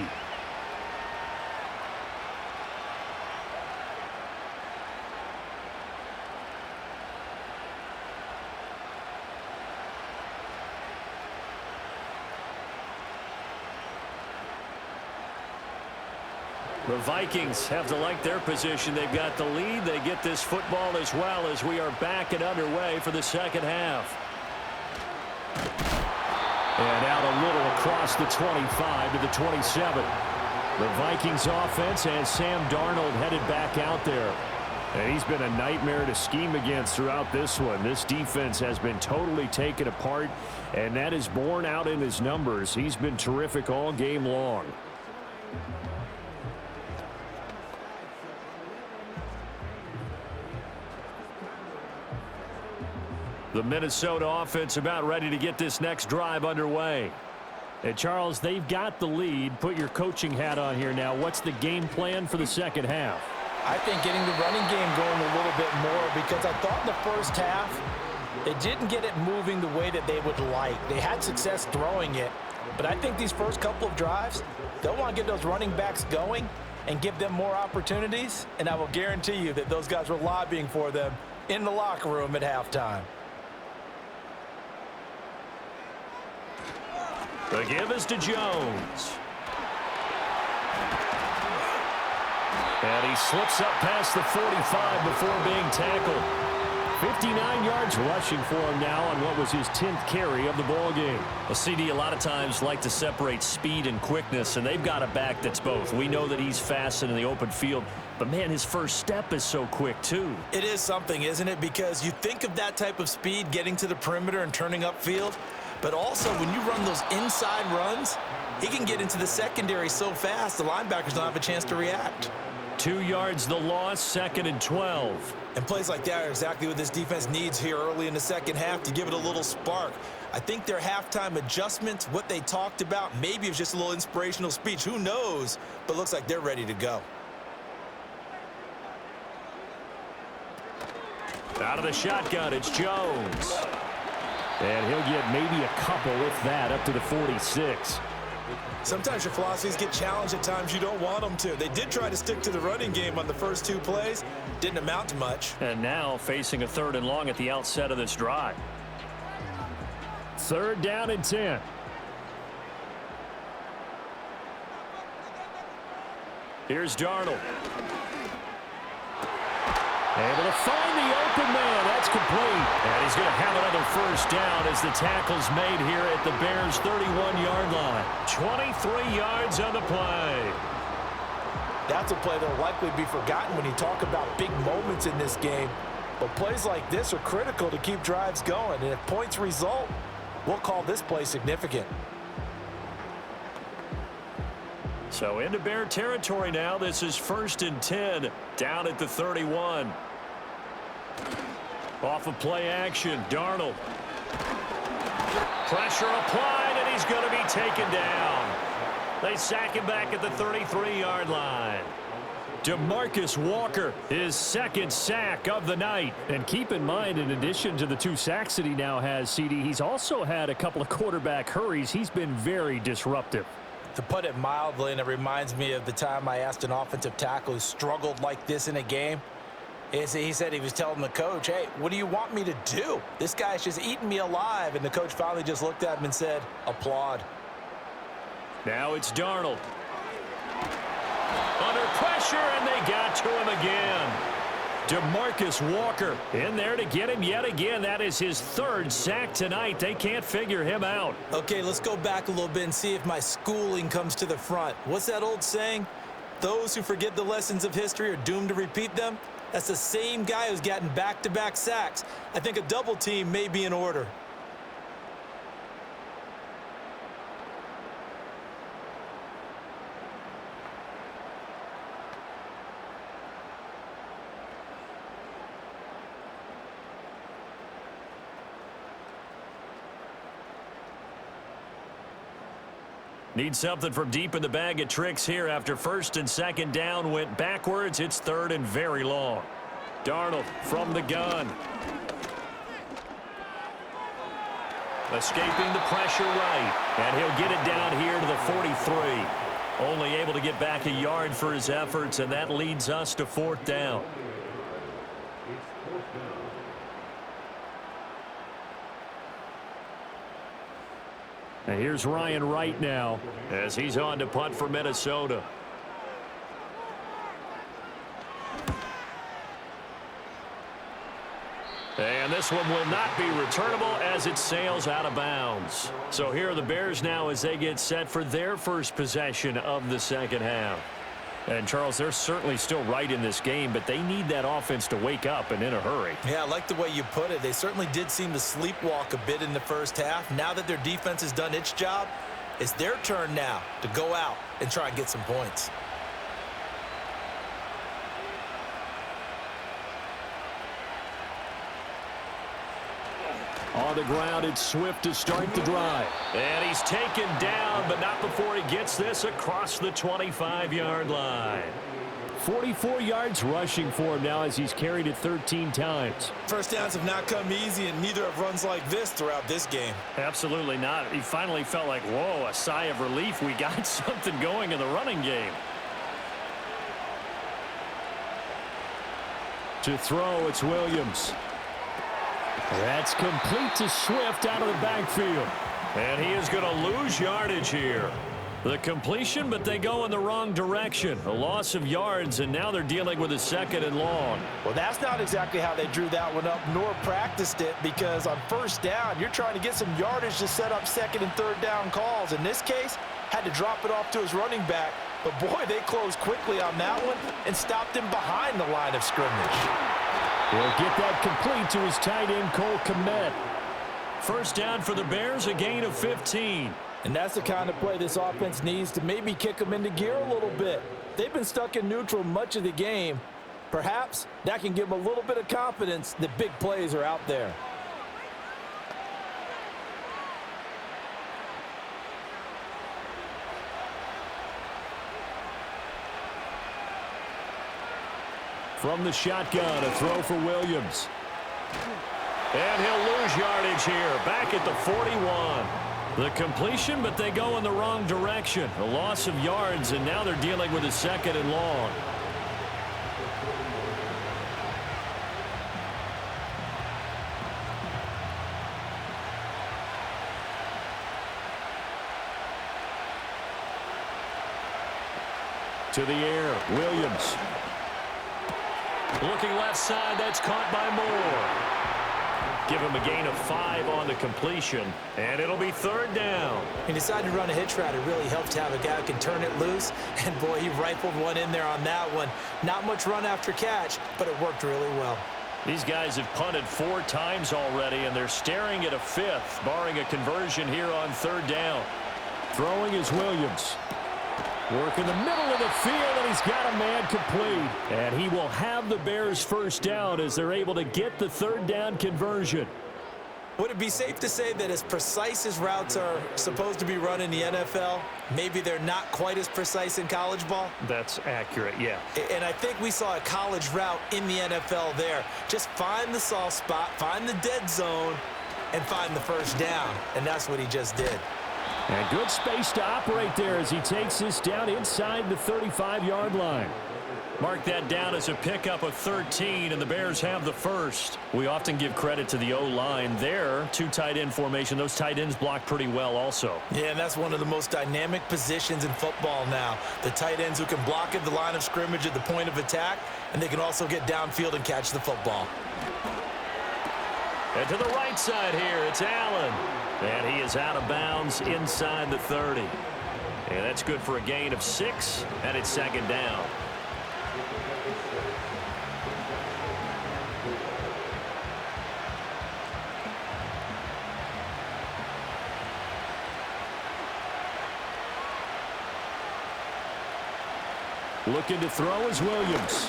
[SPEAKER 1] The Vikings have to like their position. They've got the lead. They get this football as well as we are back and underway for the 2nd half. And out a little across the 25 to the 27. The Vikings offense has Sam Darnold headed back out there. And he's been a nightmare to scheme against throughout this one. This defense has been totally taken apart, and that is borne out in his numbers. He's been terrific all game long. The Minnesota offense about ready to get this next drive underway. And Charles, they've got the lead. Put your coaching hat on here now. What's the game plan for the 2nd half?
[SPEAKER 2] I think getting the running game going a little bit more because I thought in the first half They didn't get it moving the way that they would like. They had success throwing it, but I think these first couple of drives, they'll want to get those running backs going and give them more opportunities, and I will guarantee you that those guys were lobbying for them in the locker room at halftime.
[SPEAKER 1] The give is to Jones. And he slips up past the 45 before being tackled. 59 yards rushing for him now on what was his 10th carry of the ball game. A CD a lot of times like to separate speed and quickness, and they've got a back that's both. We know that he's fast in the open field, but man, his first step is so quick too.
[SPEAKER 2] It is something, isn't it? Because you think of that type of speed getting to the perimeter and turning upfield, but also when you run those inside runs, he can get into the secondary so fast the linebackers don't have a chance to react.
[SPEAKER 1] 2 yards the loss, 2nd and 12.
[SPEAKER 2] And plays like that are exactly what this defense needs here early in the second half to give it a little spark. I think their halftime adjustments, what they talked about, maybe it was just a little inspirational speech. Who knows? But looks like they're ready to go.
[SPEAKER 1] Out of the shotgun, it's Jones. And he'll get maybe a couple, if that, up to the 46.
[SPEAKER 2] Sometimes your philosophies get challenged at times you don't want them to. They did try to stick to the running game on the first 2 plays. Didn't amount to much.
[SPEAKER 1] And now facing a 3rd and long at the outset of this drive. 3rd down and 10. Here's Darnold. Able to find the open man. That's complete. And he's going to have another first down as the tackle's made here at the Bears' 31-yard line. 23 yards on the play.
[SPEAKER 2] That's a play that will likely be forgotten when you talk about big moments in this game. But plays like this are critical to keep drives going. And if points result, we'll call this play significant.
[SPEAKER 1] So into Bear territory now. This is 1st and 10 down at the 31. Off of play action, Darnold. Pressure applied, and he's going to be taken down. They sack him back at the 33-yard line. DeMarcus Walker, his 2nd sack of the night. And keep in mind, in addition to the 2 sacks that he now has, CD, he's also had a couple of quarterback hurries. He's been very disruptive.
[SPEAKER 2] To put it mildly, and it reminds me of the time I asked an offensive tackle who struggled like this in a game. He said he was telling the coach, hey, what do you want me to do? This guy's just eating me alive. And the coach finally just looked at him and said, applaud.
[SPEAKER 1] Now it's Darnold. Under pressure, and they got to him again. DeMarcus Walker in there to get him yet again. That is his 3rd sack tonight. They can't figure him out.
[SPEAKER 2] Okay, let's go back a little bit and see if my schooling comes to the front. What's that old saying? Those who forget the lessons of history are doomed to repeat them. That's the same guy who's gotten back-to-back sacks. I think a double team may be in order.
[SPEAKER 1] Need something from deep in the bag of tricks here after 1st and 2nd down went backwards. It's 3rd and very long. Darnold from the gun. Escaping the pressure right. And he'll get it down here to the 43. Only able to get back a yard for his efforts, and that leads us to 4th down. And here's Ryan Wright now as he's on to punt for Minnesota. And this one will not be returnable as it sails out of bounds. So here are the Bears now as they get set for their first possession of the second half. And, Charles, they're certainly still right in this game, but they need that offense to wake up and in a hurry.
[SPEAKER 2] Yeah, I like the way you put it. They certainly did seem to sleepwalk a bit in the first half. Now that their defense has done its job, it's their turn now to go out and try and get some points.
[SPEAKER 1] On the ground, it's Swift to start the drive. And he's taken down, but not before he gets this across the 25-yard line. 44 yards rushing for him now as he's carried it 13 times.
[SPEAKER 2] First downs have not come easy, and neither have runs like this throughout this game.
[SPEAKER 1] Absolutely not. He finally felt like, whoa, a sigh of relief. We got something going in the running game. To throw, it's Williams. That's complete to Swift out of the backfield. And he is going to lose yardage here. The completion, but they go in the wrong direction. A loss of yards, and now they're dealing with a 2nd and long.
[SPEAKER 2] Well, that's not exactly how they drew that one up, nor practiced it, because on first down, you're trying to get some yardage to set up 2nd and 3rd down calls. In this case, had to drop it off to his running back. But, boy, they closed quickly on that one and stopped him behind the line of scrimmage.
[SPEAKER 1] He'll get that complete to his tight end, Cole Kmet. First down for the Bears, a gain of 15.
[SPEAKER 2] And that's the kind of play this offense needs to maybe kick them into gear a little bit. They've been stuck in neutral much of the game. Perhaps that can give them a little bit of confidence that big plays are out there.
[SPEAKER 1] From the shotgun, a throw for Williams. And he'll lose yardage here, back at the 41. The completion, but they go in the wrong direction. A loss of yards, and now they're dealing with a 2nd and long. To the air, Williams. Looking left side, that's caught by Moore. Give him a gain of 5 on the completion, and it'll be 3rd down.
[SPEAKER 2] He decided to run a hitch route. It really helped to have a guy who can turn it loose, and boy, he rifled one in there on that one. Not much run after catch, but it worked really well.
[SPEAKER 1] These guys have punted 4 times already, and they're staring at a 5th, barring a conversion here on 3rd down. Throwing is Williams. Work in the middle of the field, and he's got a man complete. And he will have the Bears first down as they're able to get the 3rd down conversion.
[SPEAKER 2] Would it be safe to say that as precise as routes are supposed to be run in the NFL, maybe they're not quite as precise in college ball?
[SPEAKER 1] That's accurate, yeah.
[SPEAKER 2] And I think we saw a college route in the NFL there. Just find the soft spot, find the dead zone, and find the first down. And that's what he just did.
[SPEAKER 1] And good space to operate there as he takes this down inside the 35-yard line. Mark that down as a pickup of 13, and the Bears have the first. We often give credit to the O-line there. 2 tight end formation. Those tight ends block pretty well also.
[SPEAKER 2] Yeah, and that's one of the most dynamic positions in football now. The tight ends who can block at the line of scrimmage at the point of attack, and they can also get downfield and catch the football.
[SPEAKER 1] And to the right side here, it's Allen. And he is out of bounds inside the 30. And that's good for a gain of 6, and it's 2nd down. Looking to throw is Williams.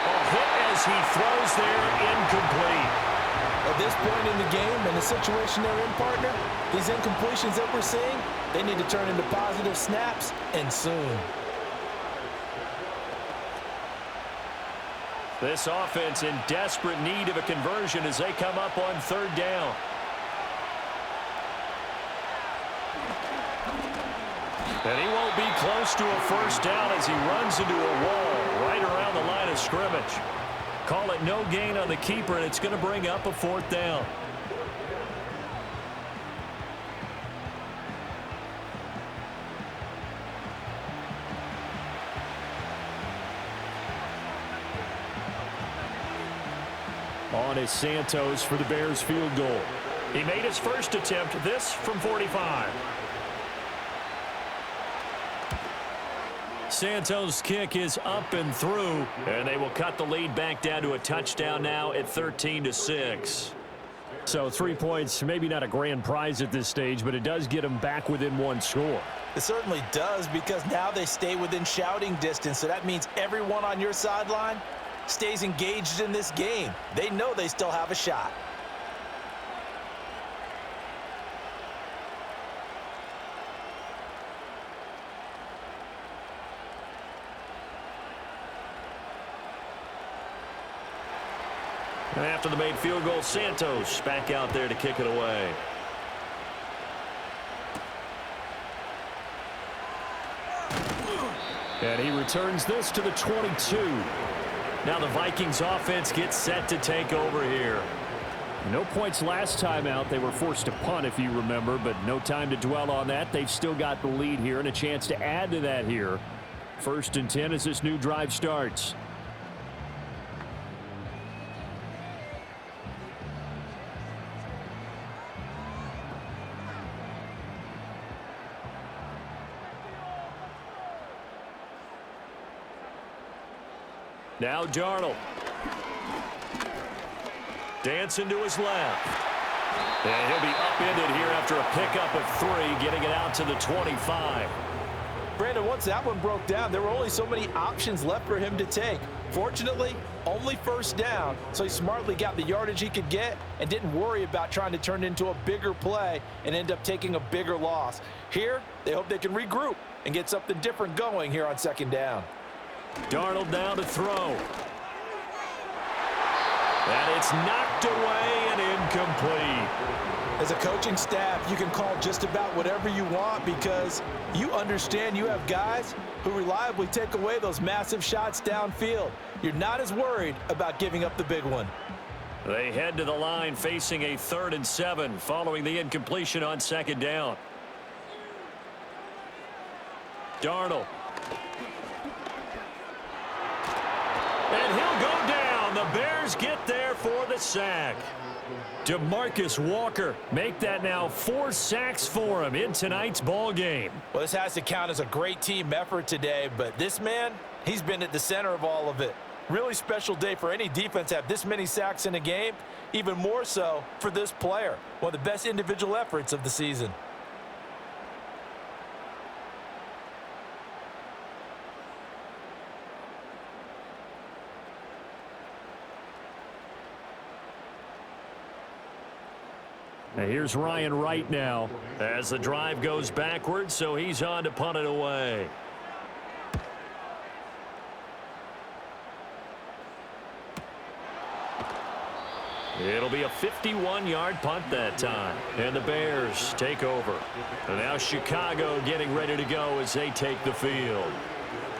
[SPEAKER 1] A hit as he throws there, incomplete.
[SPEAKER 2] At this point in the game and the situation they're in, partner, these incompletions that we're seeing, they need to turn into positive snaps, and soon.
[SPEAKER 1] This offense in desperate need of a conversion as they come up on 3rd down. And he won't be close to a first down as he runs into a wall right around the line of scrimmage. Call it no gain on the keeper, and it's going to bring up a 4th down. On is Santos for the Bears field goal. He made his first attempt, this from 45. Santos' kick is up and through, and they will cut the lead back down to a touchdown now at 13-6. So 3 points, maybe not a grand prize at this stage, but it does get them back within 1 score.
[SPEAKER 2] It certainly does, because now they stay within shouting distance, so that means everyone on your sideline stays engaged in this game. They know they still have a shot.
[SPEAKER 1] And after the made field goal, Santos back out there to kick it away. And he returns this to the 22. Now the Vikings offense gets set to take over here. No points last time out. They were forced to punt, if you remember, but no time to dwell on that. They've still got the lead here and a chance to add to that here. 1st and 10 as this new drive starts. Now Darnold. Dancing to his left. And he'll be upended here after a pickup of 3, getting it out to the 25.
[SPEAKER 2] Brandon, once that one broke down, there were only so many options left for him to take. Fortunately, only 1st down, so he smartly got the yardage he could get and didn't worry about trying to turn it into a bigger play and end up taking a bigger loss. Here, they hope they can regroup and get something different going here on 2nd down.
[SPEAKER 1] Darnold now to throw. And it's knocked away and incomplete.
[SPEAKER 2] As a coaching staff, you can call just about whatever you want because you understand you have guys who reliably take away those massive shots downfield. You're not as worried about giving up the big one.
[SPEAKER 1] They head to the line facing a 3rd and 7 following the incompletion on 2nd down. Darnold. And he'll go down. The Bears get there for the sack. DeMarcus Walker make that now 4 sacks for him in tonight's ball game.
[SPEAKER 2] Well, this has to count as a great team effort today, but this man, he's been at the center of all of it. Really special day for any defense to have this many sacks in a game, even more so for this player. One of the best individual efforts of the season.
[SPEAKER 1] Now here's Ryan Wright now as the drive goes backwards, so he's on to punt it away. It'll be a 51-yard punt that time, and the Bears take over. And now Chicago getting ready to go as they take the field.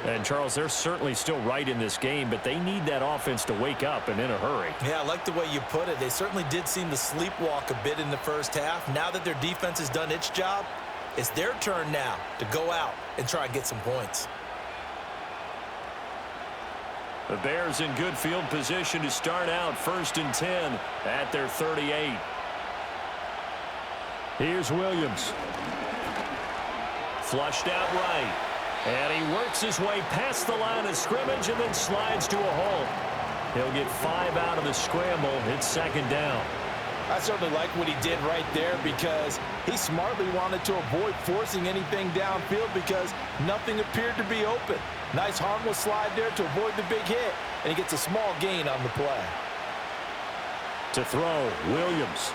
[SPEAKER 1] And, Charles, they're certainly still right in this game, but they need that offense to wake up and in a hurry.
[SPEAKER 2] Yeah, I like the way you put it. They certainly did seem to sleepwalk a bit in the 1st half. Now that their defense has done its job, it's their turn now to go out and try and get some points.
[SPEAKER 1] The Bears in good field position to start out 1st and 10 at their 38. Here's Williams. Flushed out right. And he works his way past the line of scrimmage and then slides to a hole. He'll get 5 out of the scramble. It's 2nd down.
[SPEAKER 2] I certainly like what he did right there because he smartly wanted to avoid forcing anything downfield because nothing appeared to be open. Nice harmless slide there to avoid the big hit, and he gets a small gain on the play.
[SPEAKER 1] To throw, Williams.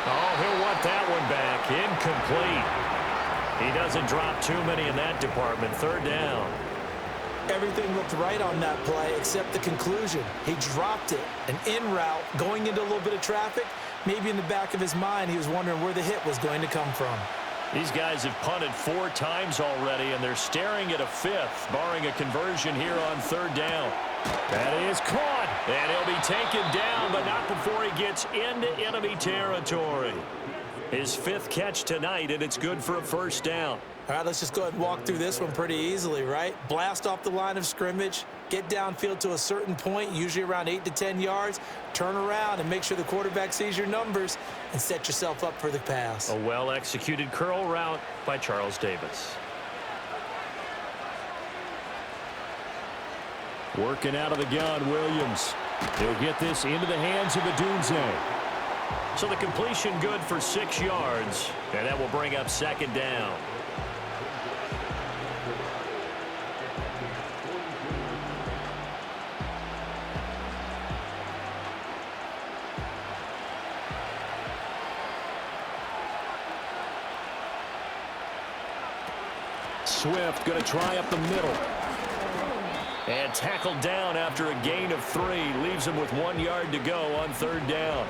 [SPEAKER 1] Oh, he'll want that one back. Incomplete. He doesn't drop too many in that department. 3rd down.
[SPEAKER 2] Everything looked right on that play except the conclusion. He dropped it. An in route going into a little bit of traffic. Maybe in the back of his mind he was wondering where the hit was going to come from.
[SPEAKER 1] These guys have punted 4 times already, and they're staring at a 5th, barring a conversion here on 3rd down. That is caught, and he'll be taken down, but not before he gets into enemy territory. His 5th catch tonight, and it's good for a 1st down.
[SPEAKER 2] All right, let's just go ahead and walk through this one pretty easily, right? Blast off the line of scrimmage, get downfield to a certain point, usually around 8 to 10 yards, turn around and make sure the quarterback sees your numbers and set yourself up for the pass.
[SPEAKER 1] A well-executed curl route by Charles Davis. Working out of the gun, Williams. He'll get this into the hands of Adunze. So the completion good for 6 yards, and that will bring up 2nd down. Swift going to try up the middle. And tackled down after a gain of 3. Leaves him with 1 yard to go on 3rd down.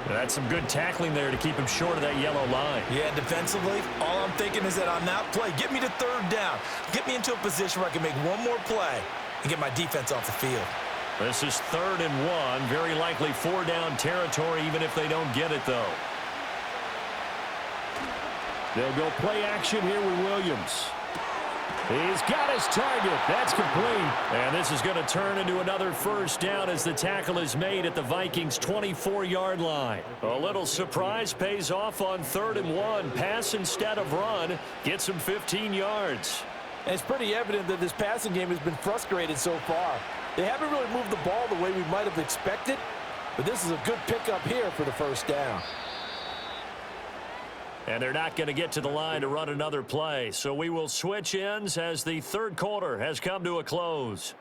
[SPEAKER 1] That's some good tackling there to keep him short of that yellow line.
[SPEAKER 2] Yeah, defensively, all I'm thinking is that on that play, get me to 3rd down. Get me into a position where I can make one more play and get my defense off the field.
[SPEAKER 1] This is 3rd and 1. Very likely 4-down territory, even if they don't get it, though. They'll go play action here with Williams. He's got his target. That's complete. And this is going to turn into another 1st down as the tackle is made at the Vikings' 24-yard line. A little surprise pays off on 3rd and 1. Pass instead of run. Gets him 15 yards.
[SPEAKER 2] And it's pretty evident that this passing game has been frustrated so far. They haven't really moved the ball the way we might have expected, but this is a good pickup here for the 1st down.
[SPEAKER 1] And they're not going to get to the line to run another play. So we will switch ends as the 3rd quarter has come to a close.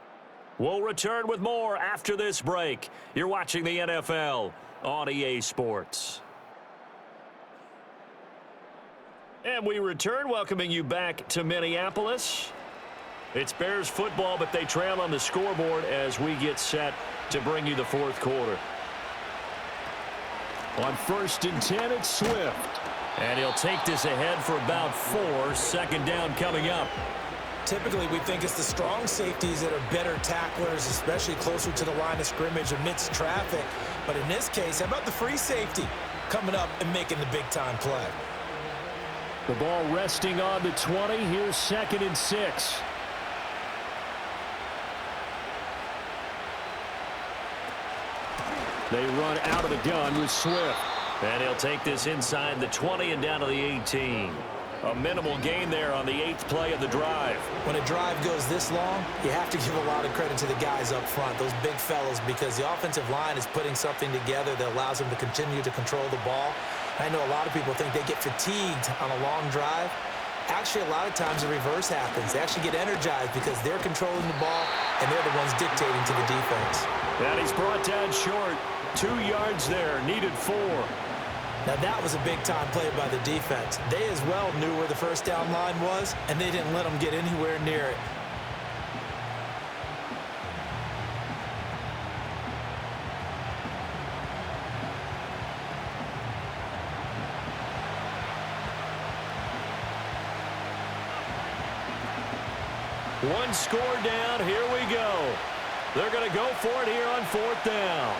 [SPEAKER 1] We'll return with more after this break. You're watching the NFL on EA Sports. And we return, welcoming you back to Minneapolis. It's Bears football, but they trail on the scoreboard as we get set to bring you the 4th quarter. On 1st and 10, it's Swift. And he'll take this ahead for about 4. 2nd down coming up.
[SPEAKER 2] Typically, we think it's the strong safeties that are better tacklers, especially closer to the line of scrimmage amidst traffic. But in this case, how about the free safety coming up and making the big-time play?
[SPEAKER 1] The ball resting on the 20. Here's 2nd and 6. They run out of the gun with Swift. And he'll take this inside the 20 and down to the 18. A minimal gain there on the 8th play of the drive.
[SPEAKER 2] When a drive goes this long, you have to give a lot of credit to the guys up front, those big fellas, because the offensive line is putting something together that allows them to continue to control the ball. I know a lot of people think they get fatigued on a long drive. Actually, a lot of times the reverse happens. They actually get energized because they're controlling the ball, and they're the ones dictating to the defense.
[SPEAKER 1] And he's brought down short. 2 yards there, needed 4.
[SPEAKER 2] Now, that was a big-time play by the defense. They as well knew where the 1st down line was, and they didn't let them get anywhere near it.
[SPEAKER 1] One score down. Here we go. They're going to go for it here on 4th down.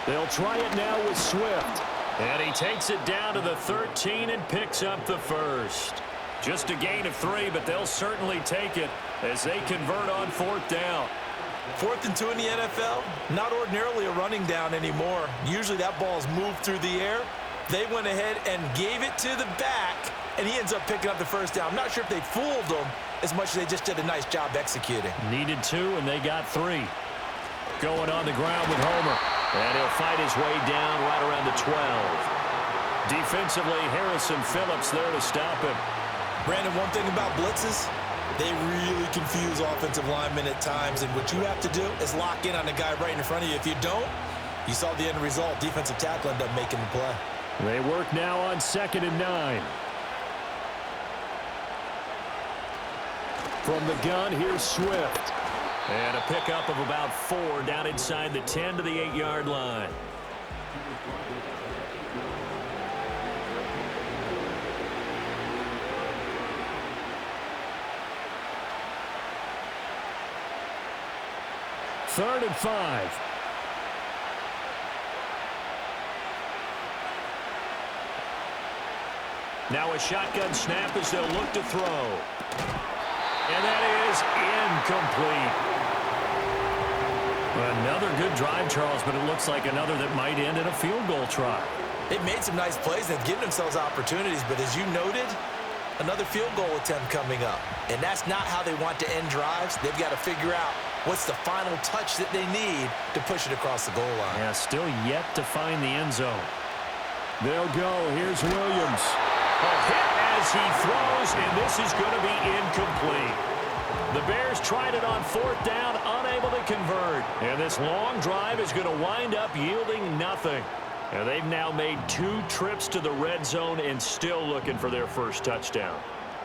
[SPEAKER 1] They'll try it now with Swift. And he takes it down to the 13 and picks up the 1st. Just a gain of 3, but they'll certainly take it as they convert on 4th down.
[SPEAKER 2] 4th and 2 in the NFL, not ordinarily a running down anymore. Usually that ball's moved through the air. They went ahead and gave it to the back, and he ends up picking up the 1st down. I'm not sure if they fooled him as much as they just did a nice job executing.
[SPEAKER 1] Needed 2, and they got 3. Going on the ground with Homer. And he'll fight his way down right around the 12. Defensively, Harrison Phillips there to stop him.
[SPEAKER 2] Brandon, one thing about blitzes, they really confuse offensive linemen at times, and what you have to do is lock in on the guy right in front of you. If you don't, you saw the end result. Defensive tackle ended up making the play.
[SPEAKER 1] They work now on 2nd and 9. From the gun, here's Swift. And a pickup of about 4 down inside the 10 to the 8-yard line. Third and 5. Now a shotgun snap as they'll look to throw. And that is incomplete. Another good drive, Charles, but it looks like another that might end in a field goal try.
[SPEAKER 2] They've made some nice plays. They've given themselves opportunities, but as you noted, another field goal attempt coming up. And that's not how they want to end drives. They've got to figure out what's the final touch that they need to push it across the goal line.
[SPEAKER 1] Yeah, still yet to find the end zone. They'll go. Here's Williams. A hit as he throws, and this is going to be incomplete. The Bears tried it on 4th down, unable to convert. And this long drive is going to wind up yielding nothing. And they've now made 2 trips to the red zone and still looking for their first touchdown.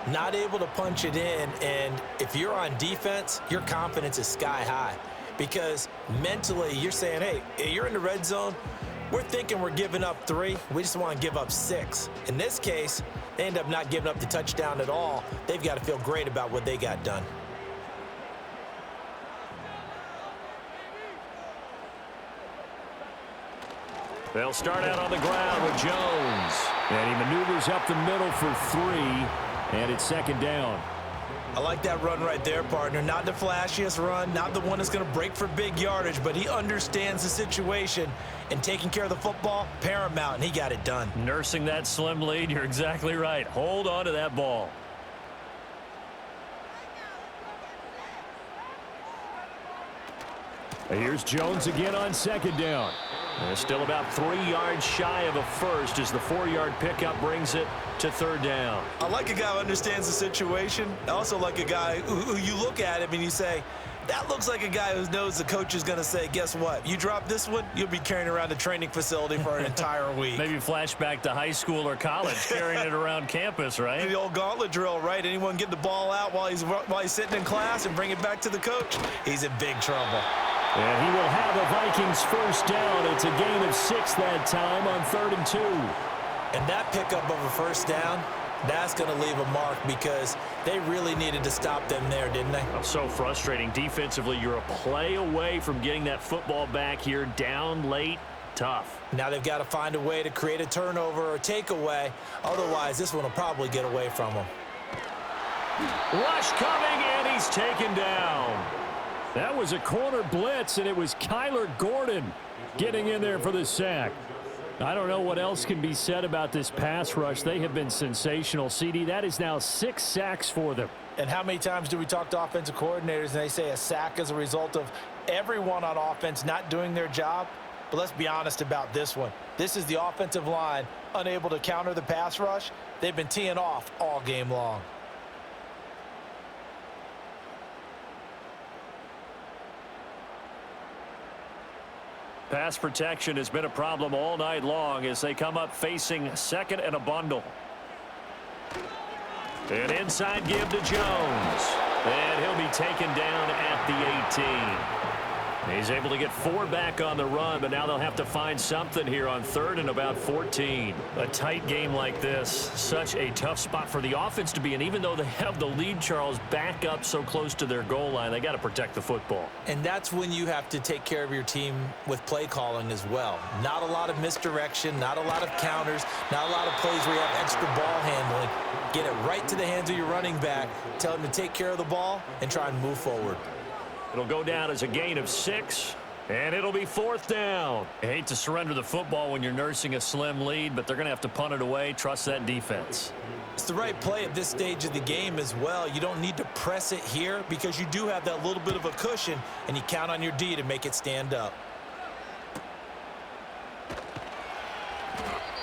[SPEAKER 2] not able to punch it in, and if you're on defense, your confidence is sky high because mentally you're saying, hey, you're in the red zone. We're thinking we're giving up 3. We just want to give up 6. In this case, they end up not giving up the touchdown at all. They've got to feel great about what they got done.
[SPEAKER 1] They'll start out on the ground with Jones. And he maneuvers up the middle for 3, and it's second down.
[SPEAKER 2] I like that run right there, partner. Not the flashiest run, not the one that's going to break for big yardage, but he understands the situation, and taking care of the football, paramount, and he got it done.
[SPEAKER 1] Nursing that slim lead, you're exactly right. Hold on to that ball. Here's Jones again on second down. And still about 3 yards shy of a first as the 4-yard pickup brings it to third down.
[SPEAKER 2] I like a guy who understands the situation. I also like a guy who you look at him and you say, that looks like a guy who knows the coach is going to say, guess what? You drop this one, you'll be carrying around the training facility for an entire week.
[SPEAKER 1] Maybe flashback to high school or college, carrying it around campus, right?
[SPEAKER 2] The old gauntlet drill, right? Anyone get the ball out while he's sitting in class and bring it back to the coach? He's in big trouble.
[SPEAKER 1] And he will have a Vikings first down. It's a gain of 6 that time on 3rd and 2.
[SPEAKER 2] And that pickup of a first down, that's going to leave a mark because they really needed to stop them there, didn't they?
[SPEAKER 1] So frustrating. Defensively, you're a play away from getting that football back here. Down late, tough.
[SPEAKER 2] Now they've got to find a way to create a turnover or takeaway. Otherwise, this one will probably get away from them.
[SPEAKER 1] Rush coming, and he's taken down. That was a corner blitz, and it was Kyler Gordon getting in there for the sack. I don't know what else can be said about this pass rush. They have been sensational. CD, that is now 6 sacks for them.
[SPEAKER 2] And how many times do we talk to offensive coordinators and they say a sack is a result of everyone on offense not doing their job? But let's be honest about this one. This is the offensive line unable to counter the pass rush. They've been teeing off all game long.
[SPEAKER 1] Pass protection has been a problem all night long as they come up facing 2nd and a bundle. An inside give to Jones. And he'll be taken down at the 18. He's able to get 4 back on the run, but now they'll have to find something here on 3rd and about 14. A tight game like this, such a tough spot for the offense to be in. Even though they have the lead, Charles, back up so close to their goal line, they got to protect the football.
[SPEAKER 2] And that's when you have to take care of your team with play calling as well. Not a lot of misdirection, not a lot of counters, not a lot of plays where you have extra ball handling. Get it right to the hands of your running back, tell him to take care of the ball, and try and move forward.
[SPEAKER 1] It'll go down as a gain of 6, and it'll be 4th down. I hate to surrender the football when you're nursing a slim lead, but they're going to have to punt it away. Trust that defense.
[SPEAKER 2] It's the right play at this stage of the game as well. You don't need to press it here because you do have that little bit of a cushion, and you count on your D to make it stand up.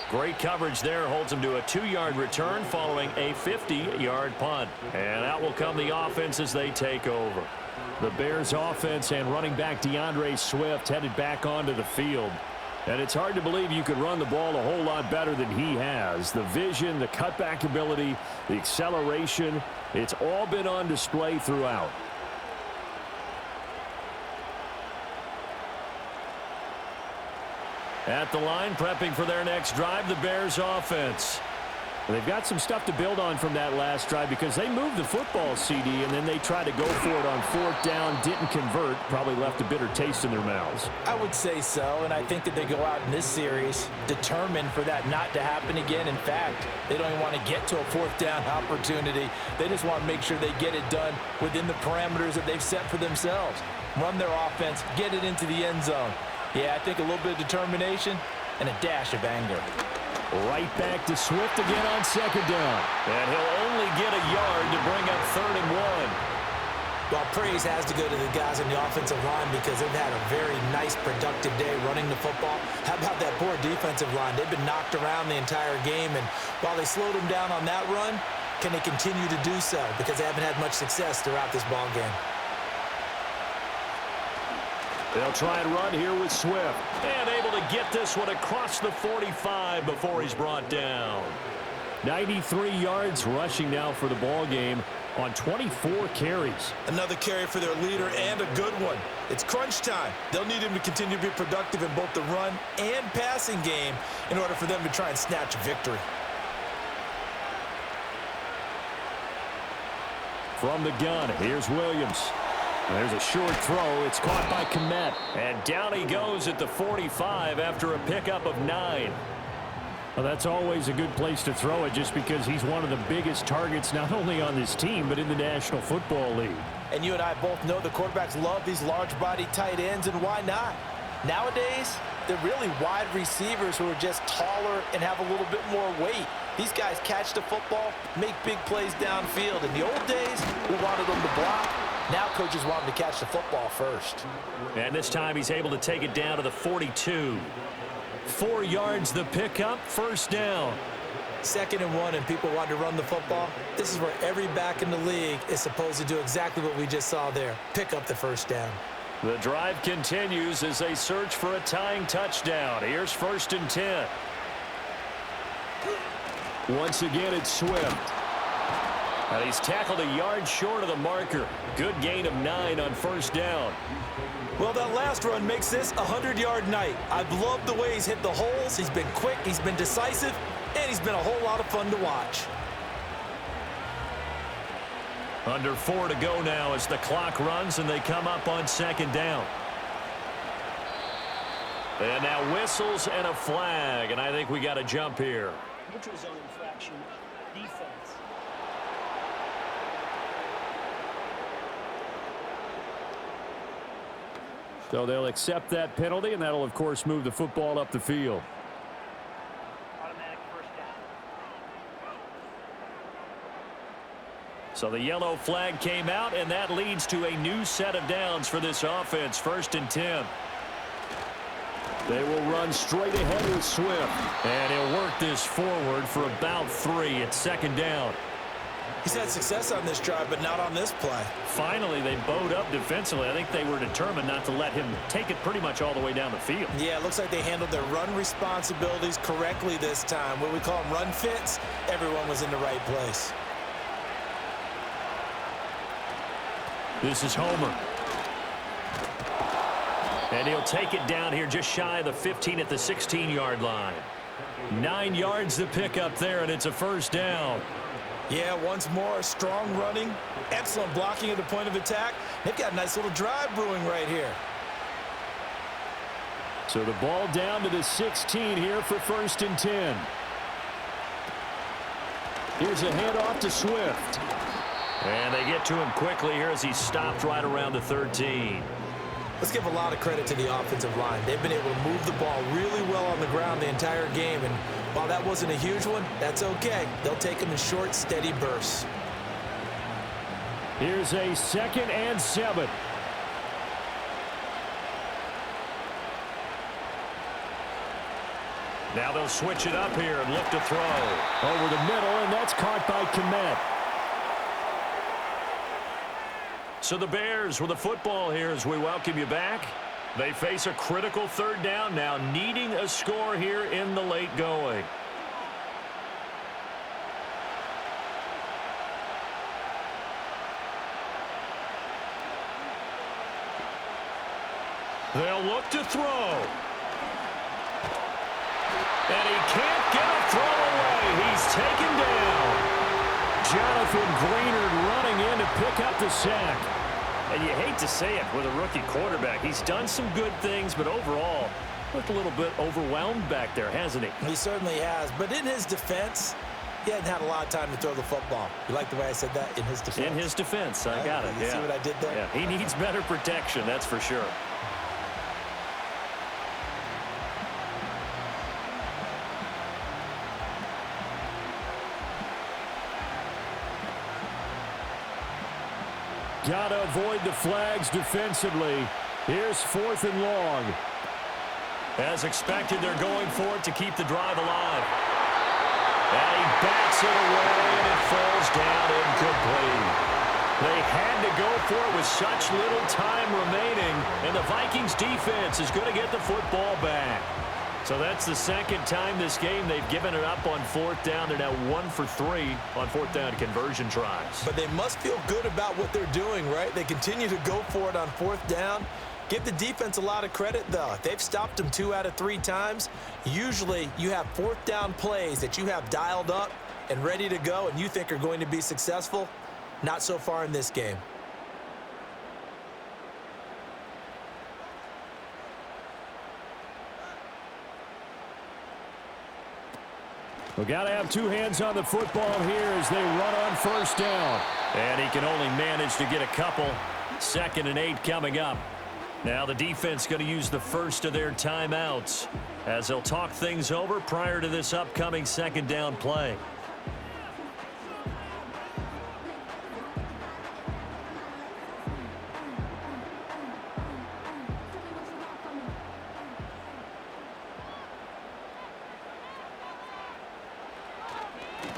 [SPEAKER 1] Great coverage there. Holds him to a 2-yard return following a 50-yard punt. And out will come the offense as they take over. The Bears offense and running back DeAndre Swift headed back onto the field. And it's hard to believe you could run the ball a whole lot better than he has. The vision, the cutback ability, the acceleration, it's all been on display throughout. At the line, prepping for their next drive, the Bears offense. They've got some stuff to build on from that last drive because they moved the football, CD, and then they tried to go for it on 4th down, didn't convert, probably left a bitter taste in their mouths.
[SPEAKER 2] I would say so, and I think that they go out in this series determined for that not to happen again. In fact, they don't even want to get to a 4th down opportunity. They just want to make sure they get it done within the parameters that they've set for themselves. Run their offense, get it into the end zone. Yeah, I think a little bit of determination and a dash of anger.
[SPEAKER 1] Right back to Swift again on 2nd down. And he'll only get a yard to bring up 3rd and 1.
[SPEAKER 2] Well, praise has to go to the guys on the offensive line because they've had a very nice, productive day running the football. How about that poor defensive line? They've been knocked around the entire game, and while they slowed them down on that run, can they continue to do so? Because they haven't had much success throughout this ball game.
[SPEAKER 1] They'll try and run here with Swift. And able to get this one across the 45 before he's brought down. 93 yards rushing now for the ball game on 24 carries.
[SPEAKER 2] Another carry for their leader and a good one. It's crunch time. They'll need him to continue to be productive in both the run and passing game in order for them to try and snatch a victory.
[SPEAKER 1] From the gun, here's Williams. There's a short throw. It's caught by Kmet. And down he goes at the 45 after a pickup of 9. Well, that's always a good place to throw it just because he's one of the biggest targets not only on this team but in the National Football League.
[SPEAKER 2] And you and I both know the quarterbacks love these large-body tight ends, and why not? Nowadays, they're really wide receivers who are just taller and have a little bit more weight. These guys catch the football, make big plays downfield. In the old days, we wanted them to block. Now coaches want them to catch the football first.
[SPEAKER 1] And this time he's able to take it down to the 42. 4 yards the pickup, first down.
[SPEAKER 2] 2nd and 1, and people want to run the football. This is where every back in the league is supposed to do exactly what we just saw there. Pick up the first down.
[SPEAKER 1] The drive continues as they search for a tying touchdown. Here's 1st and 10. Once again, it's Swift. And he's tackled a yard short of the marker. Good gain of 9 on 1st down.
[SPEAKER 2] Well, that last run makes this a 100-yard night. I've loved the way he's hit the holes. He's been quick, he's been decisive, and he's been a whole lot of fun to watch.
[SPEAKER 1] Under 4 to go now as the clock runs and they come up on 2nd down. And now whistles and a flag, and I think we got a jump here.
[SPEAKER 4] Neutral zone infraction, defense.
[SPEAKER 1] So they'll accept that penalty, and that'll, of course, move the football up the field.
[SPEAKER 4] Automatic first down.
[SPEAKER 1] So the yellow flag came out, and that leads to a new set of downs for this offense. 1st and 10. They will run straight ahead with Swift. And he'll work this forward for about 3 at 2nd down.
[SPEAKER 2] He's had success on this drive, but not on this play.
[SPEAKER 1] Finally, they bowed up defensively. I think they were determined not to let him take it pretty much all the way down the field.
[SPEAKER 2] Yeah, it looks like they handled their run responsibilities correctly this time. What we call them run fits, everyone was in the right place.
[SPEAKER 1] This is Homer. And he'll take it down here just shy of the 15 at the 16-yard line. 9 yards the pickup there, and it's a 1st down.
[SPEAKER 2] Yeah, once more, strong running, excellent blocking at the point of attack. They've got a nice little drive brewing right here.
[SPEAKER 1] So the ball down to the 16 here for 1st and 10. Here's a handoff to Swift. And they get to him quickly here as he stopped right around the 13.
[SPEAKER 2] Let's give a lot of credit to the offensive line. They've been able to move the ball really well on the ground the entire game. And while that wasn't a huge one, that's okay. They'll take them in short, steady bursts.
[SPEAKER 1] Here's a 2nd and 7. Now they'll switch it up here and look to throw. Over the middle, and that's caught by Kmet. So the Bears with the football here as we welcome you back. They face a critical 3rd down now, needing a score here in the late going. They'll look to throw. And he can't get a throw away. He's taken down. Jonathan Greenard running in to pick up the sack. And you hate to say it with a rookie quarterback. He's done some good things, but overall, looked a little bit overwhelmed back there, hasn't he?
[SPEAKER 2] He certainly has. But in his defense, he hadn't had a lot of time to throw the football. You like the way I said that? In his defense?
[SPEAKER 1] In his defense. I got it.
[SPEAKER 2] You see what I did there?
[SPEAKER 1] Yeah, he needs better protection, that's for sure. Got to avoid the flags defensively. Here's 4th and long. As expected, they're going for it to keep the drive alive. And he bats it away, and it falls down incomplete. They had to go for it with such little time remaining, and the Vikings defense is going to get the football back. So that's the second time this game they've given it up on fourth down. They're now 1 for 3 on fourth down conversion tries.
[SPEAKER 2] But they must feel good about what they're doing, right? They continue to go for it on fourth down. Give the defense a lot of credit, though. They've stopped them 2 out of 3 times. Usually you have fourth down plays that you have dialed up and ready to go and you think are going to be successful. Not so far in this game.
[SPEAKER 1] We got to have 2 hands on the football here as they run on first down. And he can only manage to get a couple. 2nd and 8 coming up. Now the defense going to use the first of their timeouts as they'll talk things over prior to this upcoming 2nd down play.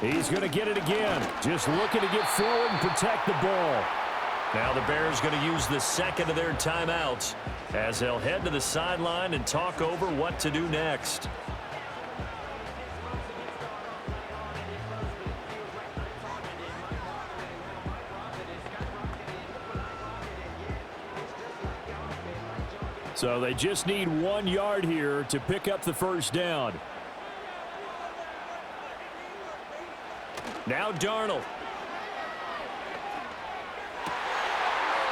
[SPEAKER 1] He's going to get it again. Just looking to get forward and protect the ball. Now the Bears going to use the 2nd of their timeouts as they'll head to the sideline and talk over what to do next. So they just need 1 yard here to pick up the first down. Now Darnold.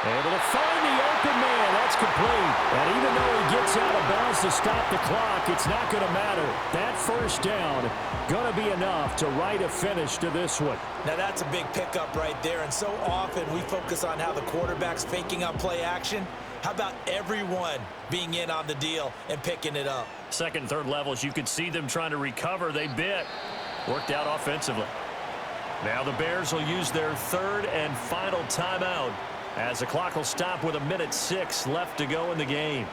[SPEAKER 1] Able to find the open man. That's complete. And even though he gets out of bounds to stop the clock, it's not going to matter. That first down going to be enough to write a finish to this one.
[SPEAKER 2] Now that's a big pickup right there. And so often we focus on how the quarterback's faking up play action. How about everyone being in on the deal and picking it up?
[SPEAKER 1] 2nd and 3rd levels, you could see them trying to recover. They bit. Worked out offensively. Now the Bears will use their 3rd and final timeout as the clock will stop with 1:06 left to go in the game.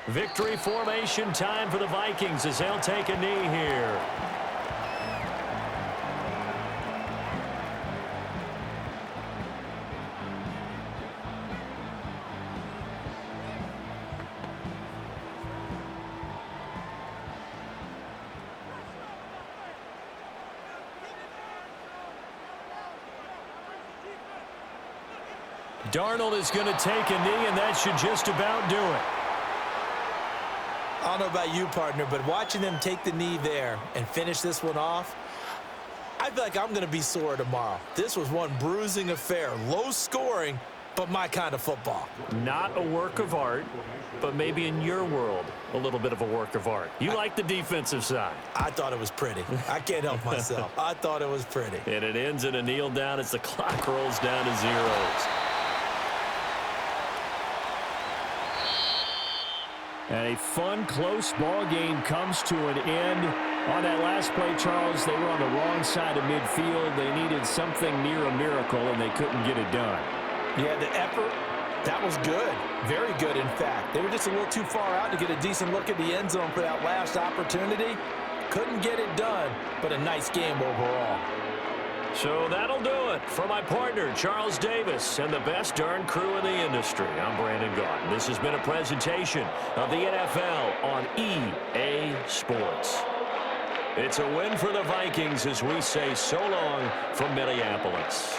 [SPEAKER 1] Victory formation time for the Vikings as they'll take a knee here. Darnold is going to take a knee, and that should just about do it.
[SPEAKER 2] I don't know about you, partner, but watching them take the knee there and finish this one off, I feel like I'm going to be sore tomorrow. This was one bruising affair. Low scoring, but my kind of football.
[SPEAKER 1] Not a work of art, but maybe in your world, a little bit of a work of art. You like the defensive side.
[SPEAKER 2] I thought it was pretty. I can't help myself. I thought it was pretty.
[SPEAKER 1] And it ends in a kneel down as the clock rolls down to zeros. And a fun, close ball game comes to an end. On that last play, Charles, they were on the wrong side of midfield. They needed something near a miracle, and they couldn't get it done.
[SPEAKER 2] Yeah, the effort, that was good. Very good, in fact. They were just a little too far out to get a decent look at the end zone for that last opportunity. Couldn't get it done, but a nice game overall.
[SPEAKER 1] So that'll do it for my partner, Charles Davis, and the best darn crew in the industry. I'm Brandon Gaudin. This has been a presentation of the NFL on EA Sports. It's a win for the Vikings as we say so long from Minneapolis.